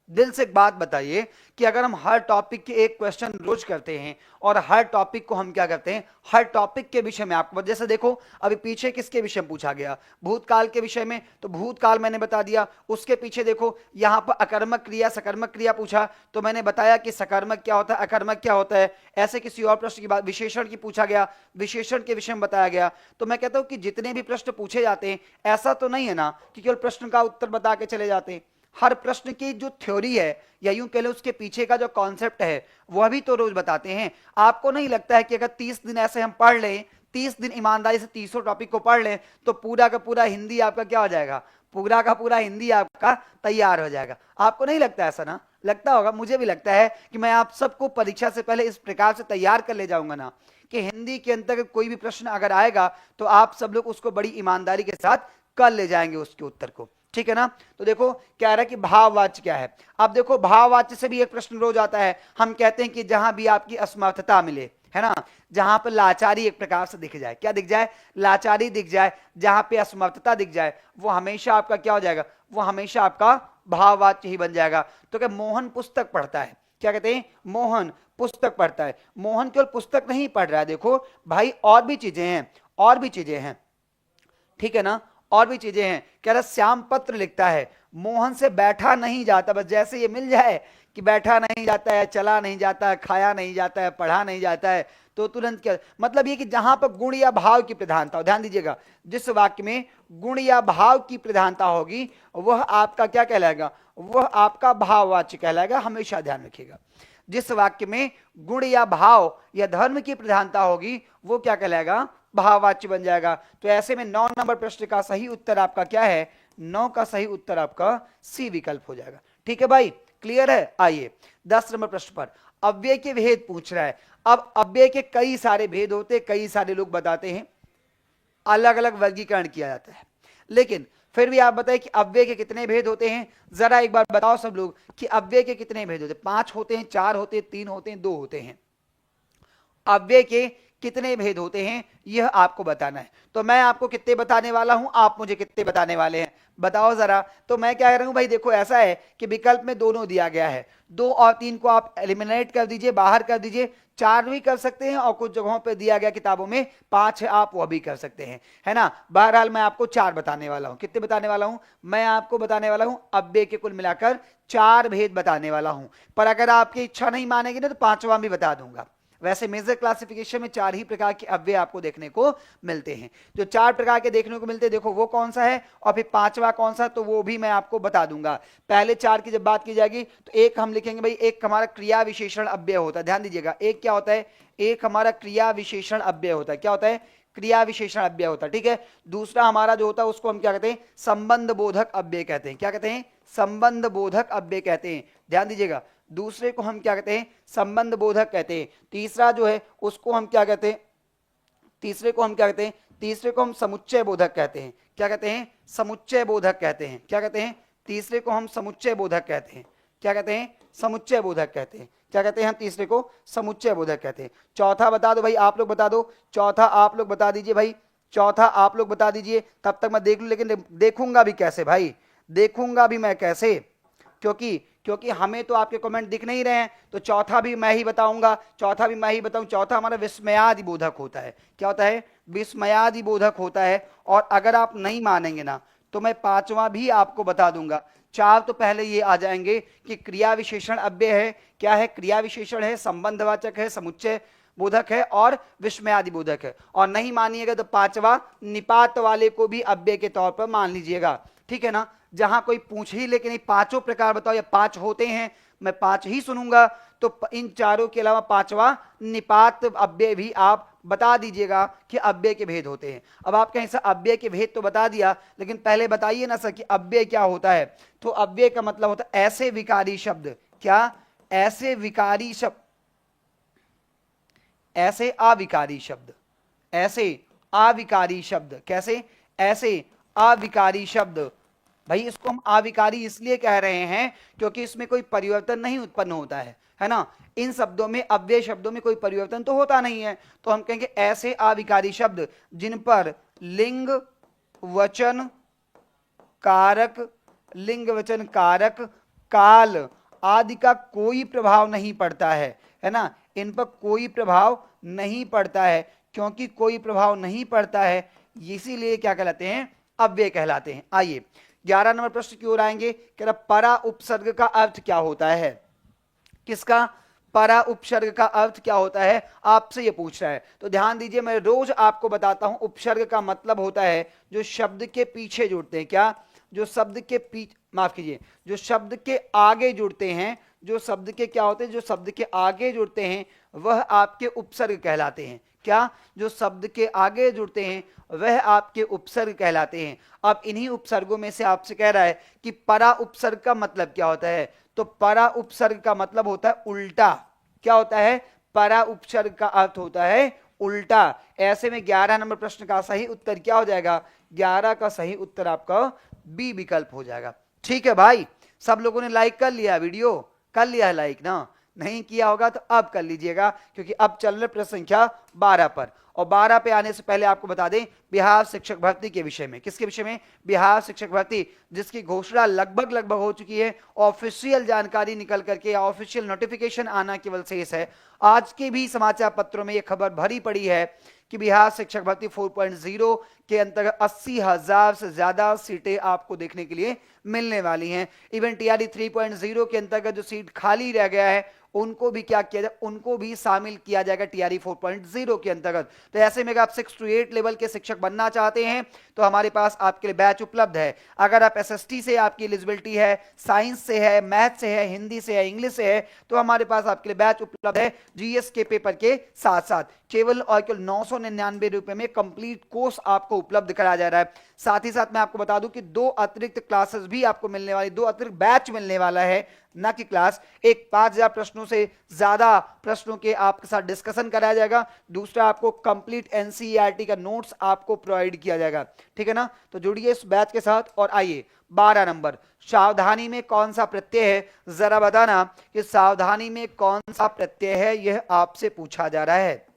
A: दिल से एक बात बताइए कि अगर हम हर टॉपिक के एक क्वेश्चन रोज करते हैं और हर टॉपिक को हम क्या करते हैं, हर टॉपिक के विषय में आपको, जैसे देखो अभी पीछे किसके विषय में पूछा गया, भूतकाल के विषय में, तो भूतकाल मैंने बता दिया। उसके पीछे देखो यहां पर अकर्मक क्रिया सकर्मक क्रिया पूछा, तो मैंने बताया कि सकर्मक क्या होता है, अकर्मक क्या होता है। ऐसे किसी और प्रश्न की बात, विशेषण की पूछा गया, विशेषण के विषय में बताया गया। तो मैं कहता हूं कि जितने भी प्रश्न पूछे जाते हैं, ऐसा तो नहीं है ना कि केवल प्रश्न का उत्तर बता के चले जाते हैं। हर प्रश्न की जो थ्योरी है या यूं कह लो उसके पीछे का जो कॉन्सेप्ट है वह भी तो रोज बताते हैं। आपको नहीं लगता है कि अगर 30 दिन ऐसे हम पढ़ लें, 30 दिन ईमानदारी से 30 टॉपिक को पढ़ लें, तो पूरा का पूरा हिंदी आपका क्या हो जाएगा, पूरा का पूरा हिंदी आपका तैयार हो जाएगा? आपको नहीं लगता ऐसा ना? लगता होगा, मुझे भी लगता है कि मैं आप सबको परीक्षा से पहले इस प्रकार से तैयार कर ले जाऊंगा ना कि हिंदी के अंतर्गत कोई भी प्रश्न अगर आएगा तो आप सब लोग उसको बड़ी ईमानदारी के साथ कर ले जाएंगे उसके उत्तर को, ठीक है ना? तो देखो कह रहा है कि भाववाच्य क्या है। अब देखो भाववाच्य से भी एक प्रश्न रोज आता है। हम कहते हैं कि जहां भी आपकी असमर्थता मिले, है ना, जहां पर लाचारी एक प्रकार से दिख जाए, क्या दिख जाए, लाचारी दिख जाए, जहां पे असमर्थता दिख जाए, वो हमेशा आपका क्या हो जाएगा, वो हमेशा आपका भाववाच्य ही बन जाएगा। तो क्या मोहन पुस्तक पढ़ता है, क्या कहते हैं, मोहन पुस्तक पढ़ता है। मोहन केवल पुस्तक नहीं पढ़ रहा है, देखो भाई और भी चीजें हैं, और भी चीजें हैं, ठीक है ना, और भी चीजें हैं। कह रहा श्याम पत्र लिखता है, मोहन से बैठा नहीं जाता, बस जैसे ये मिल जाए कि बैठा नहीं जाता है, चला नहीं जाता है, खाया नहीं जाता है, पढ़ा नहीं जाता है, तो तुरंत क्या मतलब ये कि जहां पर गुण या भाव की प्रधानता, ध्यान दीजिएगा, जिस वाक्य में गुण या भाव की प्रधानता होगी वह आपका क्या कहलाएगा, वह आपका भाववाच्य कहलाएगा, हमेशा ध्यान रखिएगा। जिस वाक्य में गुण या भाव या धर्म की प्रधानता होगी वो क्या कहलाएगा, भाववाच्य बन जाएगा। तो ऐसे में 9 नंबर प्रश्न का सही उत्तर आपका क्या है, 9 का सही उत्तर आपका सी विकल्प हो जाएगा। ठीक है भाई, क्लियर है? आइए 10 नंबर प्रश्न पर अव्यय के भेद पूछ रहा है। अब अव्यय के कई सारे भेद होते हैं, कई सारे लोग बताते हैं, अलग अलग वर्गीकरण किया जाता है, लेकिन फिर भी आप बताइए कि अव्यय के कितने भेद होते हैं? जरा एक बार बताओ सब लोग कि अव्यय के कितने भेद होते हैं? 5 होते हैं, 4 होते हैं, 3 होते हैं, 2 होते हैं? अव्यय के कितने भेद होते हैं यह आपको बताना है। तो मैं आपको कितने बताने वाला हूं, आप मुझे कितने बताने वाले हैं, बताओ जरा। तो मैं क्या कह रहा हूं भाई, देखो ऐसा है कि विकल्प में दोनों दिया गया है, 2 और 3 को आप एलिमिनेट कर दीजिए, बाहर कर दीजिए, 4 भी कर सकते हैं और कुछ जगहों पे दिया गया किताबों में 5 है, आप वह भी कर सकते हैं, है ना। बहरहाल मैं आपको 4 बताने वाला हूं। कितने बताने वाला हूं? मैं आपको बताने वाला हूं अव्यय के कुल मिलाकर 4 भेद बताने वाला हूं। पर अगर आपकी इच्छा नहीं मानेगी ना तो 5वां भी बता दूंगा। वैसे मेजर क्लासिफिकेशन में 4 ही प्रकार के अव्यय आपको देखने को मिलते हैं। जो 4 प्रकार के देखने को मिलते हैं, देखो वो कौन सा है और फिर 5वां कौन सा, तो वो भी मैं आपको बता दूंगा। पहले 4 की जब बात की जाएगी तो एक हम लिखेंगे भाई, एक हमारा क्रिया विशेषण अव्यय होता है। ध्यान दीजिएगा, एक क्या होता है, एक हमारा क्रिया विशेषण अव्यय होता है। क्या होता है? क्रिया विशेषण अव्यय होता है, ठीक है। दूसरा हमारा जो होता है उसको हम क्या कहते हैं, संबंध बोधक अव्यय कहते हैं। क्या कहते हैं? संबंध बोधक अव्यय कहते हैं। ध्यान दीजिएगा, दूसरे को हम क्या कहते हैं, संबंध बोधक कहते हैं। तीसरा जो है उसको हम क्या कहते हैं, तीसरे को हम क्या कहते हैं, तीसरे को हम समुच्चय बोधक कहते हैं। क्या कहते हैं? समुच्चय बोधक कहते हैं। क्या कहते हैं? तीसरे को हम समुच्चय बोधक कहते हैं। क्या कहते हैं? समुच्चय बोधक कहते हैं। क्या कहते हैं? हम तीसरे को समुच्चय बोधक कहते हैं। चौथा बता दो भाई, आप लोग बता दो, चौथा आप लोग बता दीजिए भाई, चौथा आप लोग बता दीजिए, तब तक मैं देख लूं। लेकिन देखूंगा भी कैसे भाई, देखूंगा भी मैं कैसे, क्योंकि हमें तो आपके कमेंट दिख नहीं रहे हैं, तो चौथा भी मैं ही बताऊंगा, चौथा भी मैं ही बताऊं। चौथा हमारा विस्मयादि बोधक होता है। क्या होता है? विस्मयादि बोधक होता है। और अगर आप नहीं मानेंगे ना तो मैं 5वां भी आपको बता दूंगा। 4 तो पहले ये आ जाएंगे कि क्रिया विशेषण अव्यय है। क्या है? क्रिया विशेषण है, संबंधवाचक है, समुच्चय बोधक है और विस्मयादि बोधक है। और नहीं मानिएगा तो 5वां निपात वाले को भी अव्यय के तौर पर मान लीजिएगा, ठीक है ना। जहां कोई पूछ ही लेकिन 5 प्रकार बताओ या 5 होते हैं, मैं 5 ही सुनूंगा, तो इन चारों के अलावा 5वां निपात अव्यय भी आप बता दीजिएगा कि अव्यय के भेद होते हैं। अब आप कहें सर अव्यय के भेद तो बता दिया, लेकिन पहले बताइए ना सर कि अव्यय क्या होता है। तो अव्यय का मतलब होता है ऐसे विकारी शब्द, क्या? ऐसे विकारी शब्द, ऐसे अविकारी शब्द, ऐसे अविकारी शब्द। कैसे? ऐसे अविकारी शब्द। भाई इसको हम अविकारी इसलिए कह रहे हैं क्योंकि इसमें कोई परिवर्तन नहीं उत्पन्न होता है ना। इन शब्दों में, अव्यय शब्दों में कोई परिवर्तन तो होता नहीं है, तो हम कहेंगे ऐसे अविकारी शब्द जिन पर लिंग वचन कारक, लिंग वचन कारक, काल आदि का कोई प्रभाव नहीं पड़ता है ना, इन पर कोई प्रभाव नहीं पड़ता है। क्योंकि कोई प्रभाव नहीं पड़ता है इसीलिए क्या कहलाते हैं, अव्यय कहलाते हैं। आइए 11 नंबर प्रश्न की ओर आएंगे। कह रहा परा उपसर्ग का अर्थ क्या होता है, किसका, परा उपसर्ग का अर्थ क्या होता है, आपसे ये पूछ रहा है। तो ध्यान दीजिए, मैं रोज आपको बताता हूं उपसर्ग का मतलब होता है जो शब्द के पीछे जुड़ते हैं। क्या, जो शब्द के पीछे, माफ कीजिए, जो शब्द के आगे जुड़ते हैं, जो शब्द के क्या होते हैं, जो शब्द के आगे जुड़ते हैं वह आपके उपसर्ग कहलाते हैं। क्या, जो शब्द के आगे जुड़ते हैं वह आपके उपसर्ग कहलाते हैं। अब इन्हीं उपसर्गों में से आपसे कह रहा है कि परा उपसर्ग का मतलब क्या होता है। तो परा उपसर्ग का मतलब होता है उल्टा। क्या होता है, परा उपसर्ग का अर्थ होता है उल्टा। ऐसे में 11 नंबर प्रश्न का सही उत्तर क्या हो जाएगा, 11 का सही उत्तर आपका बी विकल्प हो जाएगा। ठीक है भाई, सब लोगों ने लाइक कर लिया, वीडियो कर लिया है लाइक ना, नहीं किया होगा तो अब कर लीजिएगा, क्योंकि अब चल रहे प्रश्न संख्या 12 पर। और 12 पे आने से पहले आपको बता दें बिहार शिक्षक भर्ती के विषय में। किसके विषय में, बिहार शिक्षक भर्ती, जिसकी घोषणा लगभग हो चुकी है। ऑफिशियल जानकारी निकल करके, ऑफिशियल नोटिफिकेशन आना केवल शेष है। आज के भी समाचार पत्रों में यह खबर भरी पड़ी है कि बिहार शिक्षक भर्ती 4.0 के अंतर्गत 80,000 से ज्यादा सीटें आपको देखने के लिए मिलने वाली हैं। इवन टीआरई 3.0 के अंतर्गत जो सीट खाली रह गया है उनको भी क्या किया जाए, उनको भी शामिल किया जाएगा टीआरई 4.0 के अंतर्गत। तो ऐसे में अगर आप 6 to 8 लेवल के शिक्षक बनना चाहते हैं तो हमारे पास आपके लिए बैच उपलब्ध है। अगर आप एसएसटी से आपकी एलिजिबिलिटी है, साइंस से है, मैथ से है, हिंदी से है, इंग्लिश से है, तो हमारे पास आपके लिए बैच उपलब्ध है जीएस के पेपर के साथ साथ। केवल और केवल 999 रुपए में कंप्लीट कोर्स आपको उपलब्ध कराया जा रहा है। साथ ही साथ मैं आपको बता दूं कि 2 अतिरिक्त क्लासेस भी आपको मिलने वाली, 2 अतिरिक्त बैच मिलने वाला है, ना कि क्लास। एक 5000 प्रश्नों से ज्यादा प्रश्नों के आपके साथ डिस्कशन कराया जाएगा, दूसरा आपको कंप्लीट एनसीईआरटी का नोट्स आपको प्रोवाइड किया जाएगा। ठीक है ना, तो जुड़िए इस बैच के साथ। और आइए 12 नंबर, सावधानी में कौन सा प्रत्यय है, जरा बताना कि सावधानी में कौन सा प्रत्यय है, यह आपसे पूछा जा रहा है।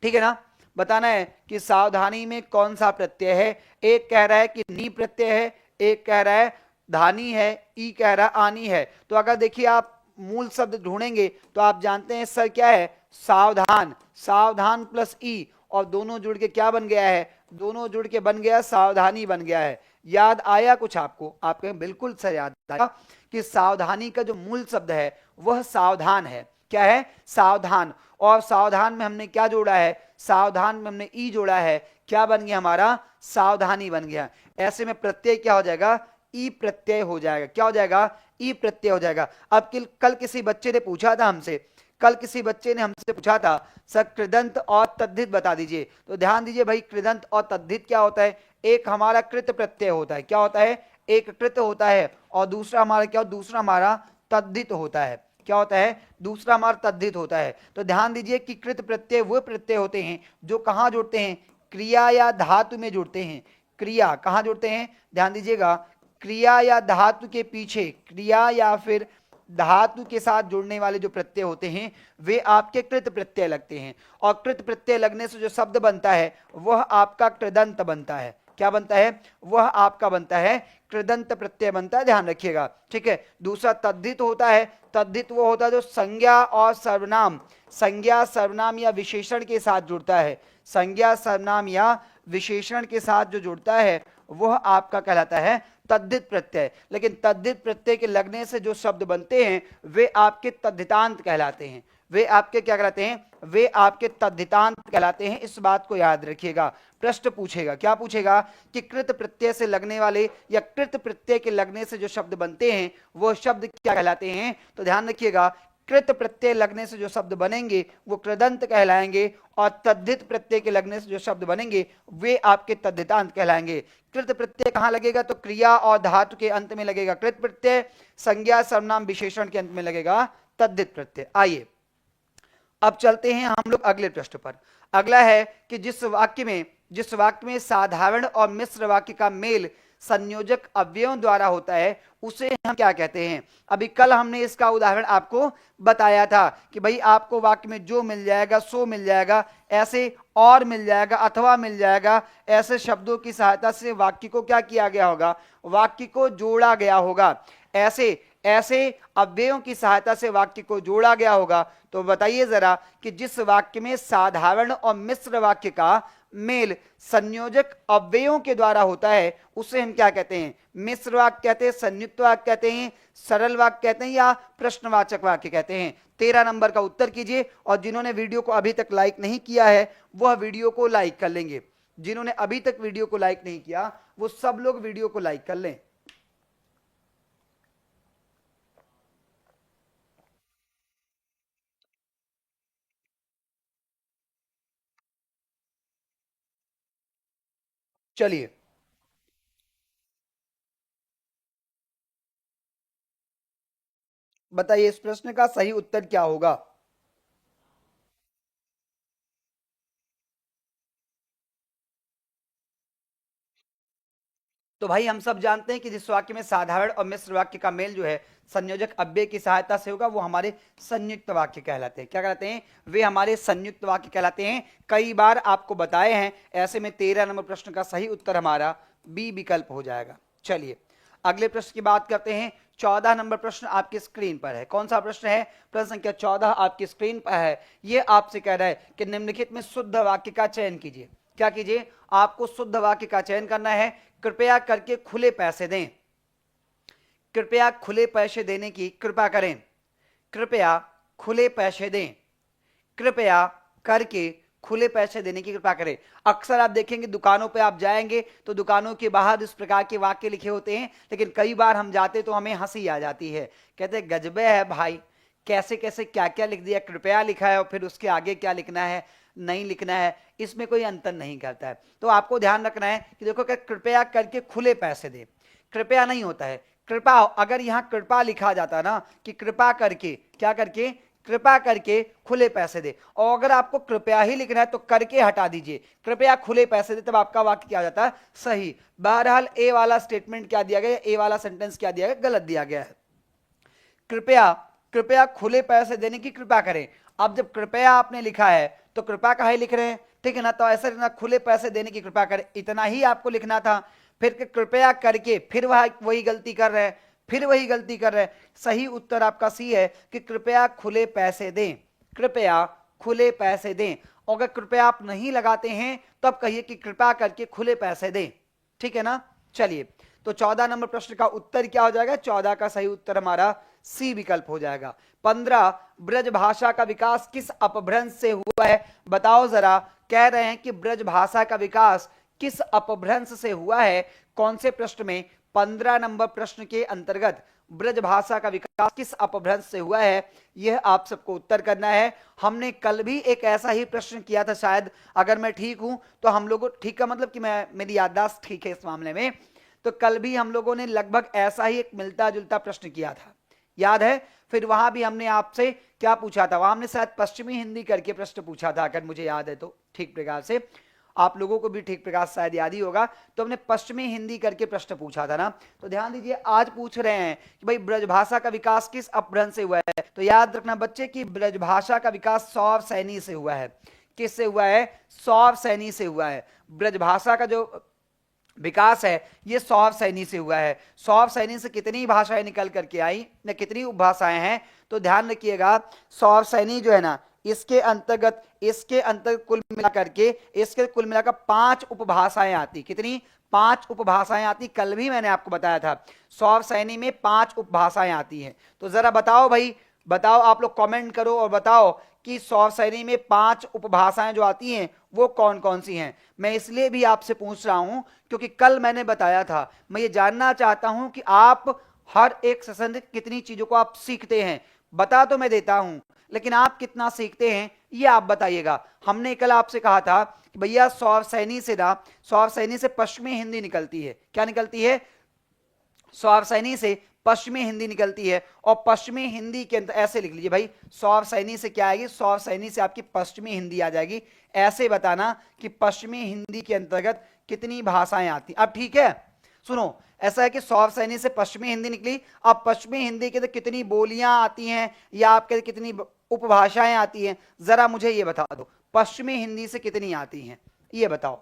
A: ठीक है ना, बताना है कि सावधानी में कौन सा प्रत्यय है। एक कह रहा है कि नी प्रत्यय है, एक कह रहा है धानी है, ई कह रहा है आनी है। तो अगर देखिए आप मूल शब्द ढूंढेंगे तो आप जानते हैं सर क्या है, सावधान, सावधान प्लस ई, और दोनों जुड़ के क्या बन गया है, दोनों जुड़ के बन गया सावधानी बन गया है। याद आया कुछ आपको, आप कहें बिल्कुल सर याद आया कि सावधानी का जो मूल शब्द है वह सावधान है। क्या है, सावधान। और सावधान में हमने क्या जोड़ा है, सावधान में हमने ई जोड़ा है, क्या बन गया हमारा, सावधानी बन गया। ऐसे में प्रत्यय क्या हो जाएगा, ई प्रत्यय हो जाएगा। क्या हो जाएगा, ई प्रत्यय हो जाएगा। अब कल किसी बच्चे ने पूछा था हमसे, कल किसी बच्चे ने हमसे पूछा था सर कृदंत और तद्धित बता दीजिए। तो ध्यान दीजिए भाई, कृदंत और तद्धित क्या होता है, एक हमारा कृत प्रत्यय होता है। क्या होता है, एक कृत होता है, और दूसरा हमारा क्या, दूसरा हमारा तद्धित होता है। क्या होता है, दूसरा हमारा तद्धित होता है। तो ध्यान दीजिए कि कृत प्रत्यय वो प्रत्यय होते हैं जो कहां जुड़ते हैं, क्रिया या धातु में जुड़ते हैं। क्रिया कहां जुड़ते हैं, ध्यान दीजिएगा, क्रिया या धातु के पीछे, क्रिया या फिर धातु के साथ जुड़ने वाले जो प्रत्यय होते हैं वे आपके कृत प्रत्यय लगते हैं। और कृत प्रत्यय लगने से जो शब्द बनता है वह आपका कृदंत बनता है। क्या बनता है, वह आपका बनता है कृदंत प्रत्यय बनता है, ध्यान रखिएगा। ठीक है, दूसरा तद्धित होता है। तद्धित वो होता है जो संज्ञा और सर्वनाम, संज्ञा सर्वनाम या विशेषण के साथ जुड़ता है। संज्ञा सर्वनाम या विशेषण के साथ जो जुड़ता है वह आपका कहलाता है तद्धित प्रत्यय। लेकिन तद्धित प्रत्यय के लगने से जो शब्द बनते हैं वे आपके तद्धितांत कहलाते हैं। वे आपके क्या कहलाते हैं, वे आपके तद्धितांत कहलाते हैं। इस बात को याद रखिएगा। प्रश्न पूछेगा, क्या पूछेगा कि कृत प्रत्यय से लगने वाले या कृत प्रत्यय के लगने से जो शब्द बनते हैं वो शब्द क्या कहलाते हैं। तो ध्यान रखिएगा, कृत प्रत्यय लगने से जो शब्द बनेंगे वो कृदंत कहलाएंगे, और तद्धित प्रत्यय के लगने से जो शब्द बनेंगे वे आपके तद्धितांत कहलाएंगे। कृत प्रत्यय कहां लगेगा, तो क्रिया और धातु के अंत में लगेगा कृत प्रत्यय, संज्ञा सर्वनाम विशेषण के अंत में लगेगा तद्धित प्रत्यय। आइए अब चलते हैं हम लोग अगले प्रश्न पर। अगला है कि जिस वाक्य में साधारण और मिश्र वाक्य का मेल संयोजक अवयवों द्वारा होता है उसे हम क्या कहते हैं। अभी कल हमने इसका उदाहरण आपको बताया था कि भाई आपको वाक्य में जो मिल जाएगा सो मिल जाएगा, ऐसे और मिल जाएगा अथवा मिल जाएगा, ऐसे शब्दों की सहायता से वाक्य को क्या किया गया होगा, वाक्य को जोड़ा गया होगा। ऐसे ऐसे अव्ययों की सहायता से वाक्य को जोड़ा गया होगा। तो बताइए जरा कि जिस वाक्य में साधारण और मिश्र वाक्य का मेल संयोजक अव्ययों के द्वारा होता है उसे हम क्या कहते हैं? मिश्र वाक्य कहते हैं, संयुक्त वाक्य कहते हैं, सरल वाक्य कहते हैं या प्रश्नवाचक वाक्य कहते हैं। 13 नंबर का उत्तर कीजिए। और जिन्होंने वीडियो को अभी तक लाइक नहीं किया है वह वीडियो को लाइक कर लेंगे। जिन्होंने अभी तक वीडियो को लाइक नहीं किया वो सब लोग वीडियो को लाइक कर लें। चलिए, बताइए इस प्रश्न का सही उत्तर क्या होगा? तो भाई हम सब जानते हैं कि जिस वाक्य में साधारण और मिश्र वाक्य का मेल जो है संयोजक अव्यय की सहायता से होगा वो हमारे संयुक्त वाक्य कहलाते हैं। क्या कहलाते हैं? वे हमारे संयुक्त वाक्य कहलाते हैं। कई बार आपको बताए हैं। ऐसे में 13 नंबर प्रश्न का सही उत्तर हमारा बी विकल्प हो जाएगा। चलिए अगले प्रश्न की बात करते हैं। 14 नंबर प्रश्न आपकी स्क्रीन पर है। कौन सा प्रश्न है? प्रश्न संख्या 14 आपकी स्क्रीन पर है। यह आपसे कह रहा है कि निम्नलिखित में शुद्ध वाक्य का चयन कीजिए। क्या कीजिए? आपको शुद्ध वाक्य का चयन करना है। कृपया करके खुले पैसे दें। कृपया खुले पैसे देने की कृपा करें। कृपया खुले पैसे दें। कृपया करके खुले पैसे देने की कृपा करें। अक्सर आप देखेंगे दुकानों पे आप जाएंगे तो दुकानों के बाहर इस प्रकार के वाक्य लिखे होते हैं, लेकिन कई बार हम जाते तो हमें हंसी आ जाती है। कहते हैं गजबे है भाई, कैसे कैसे क्या क्या लिख दिया, कृपया लिखा है और फिर उसके आगे क्या लिखना है, नहीं लिखना है, इसमें कोई अंतर नहीं करता है। तो आपको ध्यान रखना है कि देखो कि कृपया करके खुले पैसे दे, कृपया नहीं होता है कृपा। अगर यहां कृपा लिखा जाता ना कि कृपा करके, क्या करके, कृपा करके खुले पैसे दे, और अगर आपको कृपया ही लिखना है तो करके हटा दीजिए, कृपया खुले पैसे दे, तब आपका वाक्य क्या हो जाता है? सही। बहरहाल ए वाला स्टेटमेंट क्या दिया गया, ए वाला सेंटेंस क्या दिया गया? गलत दिया गया है। कृपया, कृपया खुले पैसे देने की कृपा करें। अब जब कृपया आपने लिखा है तो कृपा का ही लिख रहे हैं, ठीक है ना? तो ऐसा लिखना खुले पैसे देने की कृपा करें, इतना ही आपको लिखना था। फिर कृपया करके फिर वही गलती कर रहे हैं, फिर वही गलती कर रहे हैं। सही उत्तर आपका सी है कि कृपया खुले पैसे दें। कृपया खुले पैसे दें। और अगर कृपया आप नहीं लगाते हैं तो आप कहिए कि कृपा करके खुले पैसे दें, ठीक है ना? चलिए, तो 14 नंबर प्रश्न का उत्तर क्या हो जाएगा? 14 का सही उत्तर हमारा सी विकल्प हो जाएगा। 15 ब्रज भाषा का विकास किस अपभ्रंश से हुआ है? बताओ जरा। कह रहे हैं कि ब्रज भाषा का विकास किस अपभ्रंश से हुआ है? कौन से प्रश्न में? 15 नंबर प्रश्न के अंतर्गत ब्रज भाषा का विकास किस अपभ्रंश से हुआ है, यह आप सबको उत्तर करना है। हमने कल भी एक ऐसा ही प्रश्न किया था शायद, अगर मैं ठीक हूं तो हम लोगों, ठीक का मतलब कि मेरी याददाश्त ठीक है इस मामले में, तो कल भी हम लोगों ने लगभग ऐसा ही एक मिलता जुलता प्रश्न किया था, याद है? फिर वहां भी हमने आपसे क्या पूछा था? वहां हमने शायद पश्चिमी हिंदी करके प्रश्न पूछा था, अगर मुझे याद है तो, ठीक प्रकार से आप लोगों को भी ठीक प्रकार शायद याद ही होगा। तो हमने पश्चिमी हिंदी करके प्रश्न पूछा था ना। तो ध्यान दीजिए, आज पूछ रहे हैं कि भाई ब्रजभाषा का विकास किस अपभ्रंश से हुआ है। तो याद रखना बच्चे कि ब्रजभाषा का विकास सौर सैनी से हुआ है। किससे हुआ है? सौर सैनी से हुआ है। ब्रजभाषा का जो विकास है ये सौर सैनी से हुआ है। सौर सैनी से कितनी भाषाएं निकल करके आई ना, कितनी उपभाषाएं हैं? तो ध्यान रखिएगा, सौर सैनी जो है ना, इसके अंतर्गत कुल मिलाकर के, इसके कुल मिलाकर 5 उपभाषाएं आती। कितनी? 5 उपभाषाएं आती। कल भी मैंने आपको बताया था सौर सैनी में 5 उपभाषाएं आती हैं। तो जरा बताओ भाई, बताओ, आप लोग कमेंट करो और बताओ कि सौर सैनी में 5 उपभाषाएं जो आती हैं वो कौन कौन सी हैं। मैं इसलिए भी आपसे पूछ रहा हूं क्योंकि कल मैंने बताया था। मैं ये जानना चाहता हूं कि आप हर एक सेशन में कितनी चीजों को आप सीखते हैं। बता तो मैं देता हूं, लेकिन आप कितना सीखते हैं ये आप बताइएगा। हमने कल आपसे कहा था कि भैया सौर सैनी से ना, सौर सैनी से पश्चिमी हिंदी निकलती है। क्या निकलती है? सौर सैनी से पश्चिमी हिंदी निकलती है। और पश्चिमी हिंदी के अंदर ऐसे लिख लीजिए भाई, सौर सैनी से क्या आएगी? सौर सैनी से आपकी पश्चिमी हिंदी आ जाएगी। ऐसे बताना कि पश्चिमी हिंदी के अंतर्गत कितनी भाषाएं आती। अब ठीक है, सुनो, ऐसा है कि सौर सैनी से पश्चिमी हिंदी निकली। अब पश्चिमी हिंदी के अंदर कितनी बोलियां आती हैं या आपके कितनी उपभाषाएं आती हैं, जरा मुझे ये बता दो। पश्चिमी हिंदी से कितनी आती हैं ये बताओ।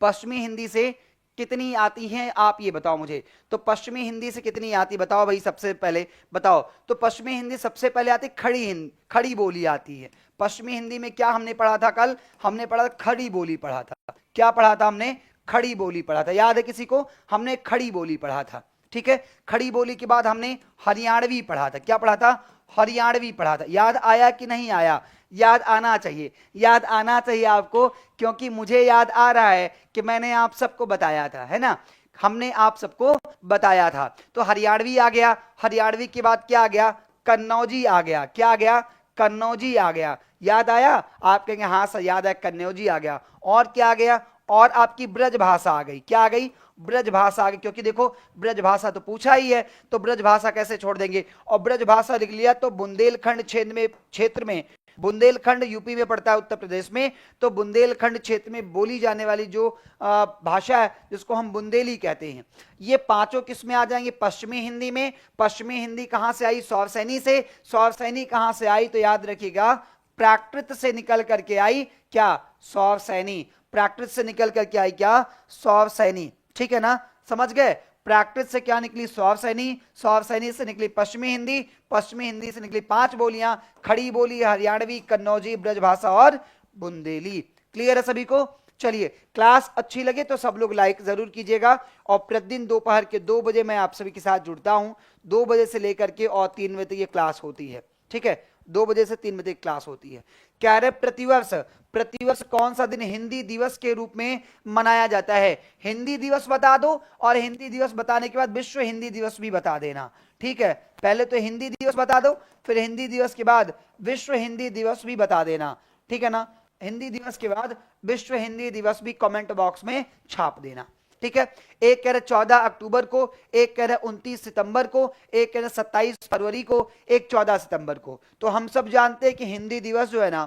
A: पश्चिमी हिंदी से कितनी आती हैं आप ये बताओ मुझे। तो पश्चिमी हिंदी से कितनी आती बताओ भाई, सबसे पहले बताओ। तो पश्चिमी हिंदी सबसे पहले आती खड़ी हिंदी, खड़ी बोली आती है। पश्चिमी हिंदी में क्या हमने पढ़ा था कल? हमने पढ़ा खड़ी बोली पढ़ा था। क्या पढ़ा था हमने? खड़ी बोली पढ़ा था। याद है किसी को? हमने खड़ी बोली पढ़ा था। ठीक है, खड़ी बोली के बाद हमने हरियाणवी पढ़ा था। क्या पढ़ा था? हरियाणवी पढ़ा था। याद आया कि नहीं आया? याद आना चाहिए, याद आना चाहिए आपको, क्योंकि मुझे याद आ रहा है कि मैंने आप सबको बताया था, है ना? हमने आप सबको बताया था। तो हरियाणवी आ गया, हरियाणवी के बाद क्या आ गया? कन्नौजी आ गया। क्या आ गया? कन्नौजी आ गया। याद आया? आप कहेंगे हाँ सर याद है, कन्नौजी आ गया। और क्या आ गया? और आपकी ब्रज भाषा आ गई। क्या आ गई? ब्रज भाषा आ गई, क्योंकि देखो ब्रज भाषा तो पूछा ही है, तो ब्रज भाषा कैसे छोड़ देंगे। और ब्रज भाषा लिख लिया तो बुंदेलखंड क्षेत्र में बुंदेलखंड यूपी में पड़ता है, उत्तर प्रदेश में, तो बुंदेलखंड क्षेत्र में बोली जाने वाली जो भाषा है जिसको हम बुंदेली कहते हैं, ये पांचों किस में आ जाएंगे? पश्चिमी हिंदी में। पश्चिमी हिंदी कहां से आई? सौरसैनी से। सौरसैनी कहां से आई? तो याद रखिएगा प्राकृत से निकल करके आई। क्या? सौरसैनी। प्राकृत से निकल करके आई क्या? सौरसैनी। ठीक है ना, समझ गए? प्राकृत से क्या निकली? सौरसैनी। सौरसैनी से निकली पश्चिमी हिंदी। पश्चिमी हिंदी से निकली पांच बोलियां, खड़ी बोली, हरियाणवी, कन्नौजी, ब्रजभाषा और बुंदेली। क्लियर है सभी को? चलिए, क्लास अच्छी लगे तो सब लोग लाइक जरूर कीजिएगा। और प्रतिदिन दोपहर के 2 बजे मैं आप सभी के साथ जुड़ता हूं। 2 बजे से लेकर के और 3 बजे तक ये क्लास होती है। ठीक है, 2 बजे से 3 बजे क्लास होती है। कह रहे प्रतिवर्ष, प्रतिवर्ष कौन सा दिन हिंदी दिवस के रूप में मनाया जाता है? हिंदी दिवस बता दो, और हिंदी दिवस बताने के बाद विश्व हिंदी दिवस भी बता देना। ठीक है, पहले तो हिंदी दिवस बता दो, फिर हिंदी दिवस के बाद विश्व हिंदी दिवस भी बता देना। ठीक है ना, हिंदी दिवस के बाद विश्व हिंदी दिवस भी कमेंट बॉक्स में छाप देना। ठीक है, एक कह रहे 14 अक्टूबर को, एक कह रहे 29 सितंबर को, एक कह रहे 27 फरवरी को, एक 14 सितंबर को। तो हम सब जानते हैं कि हिंदी दिवस जो है ना,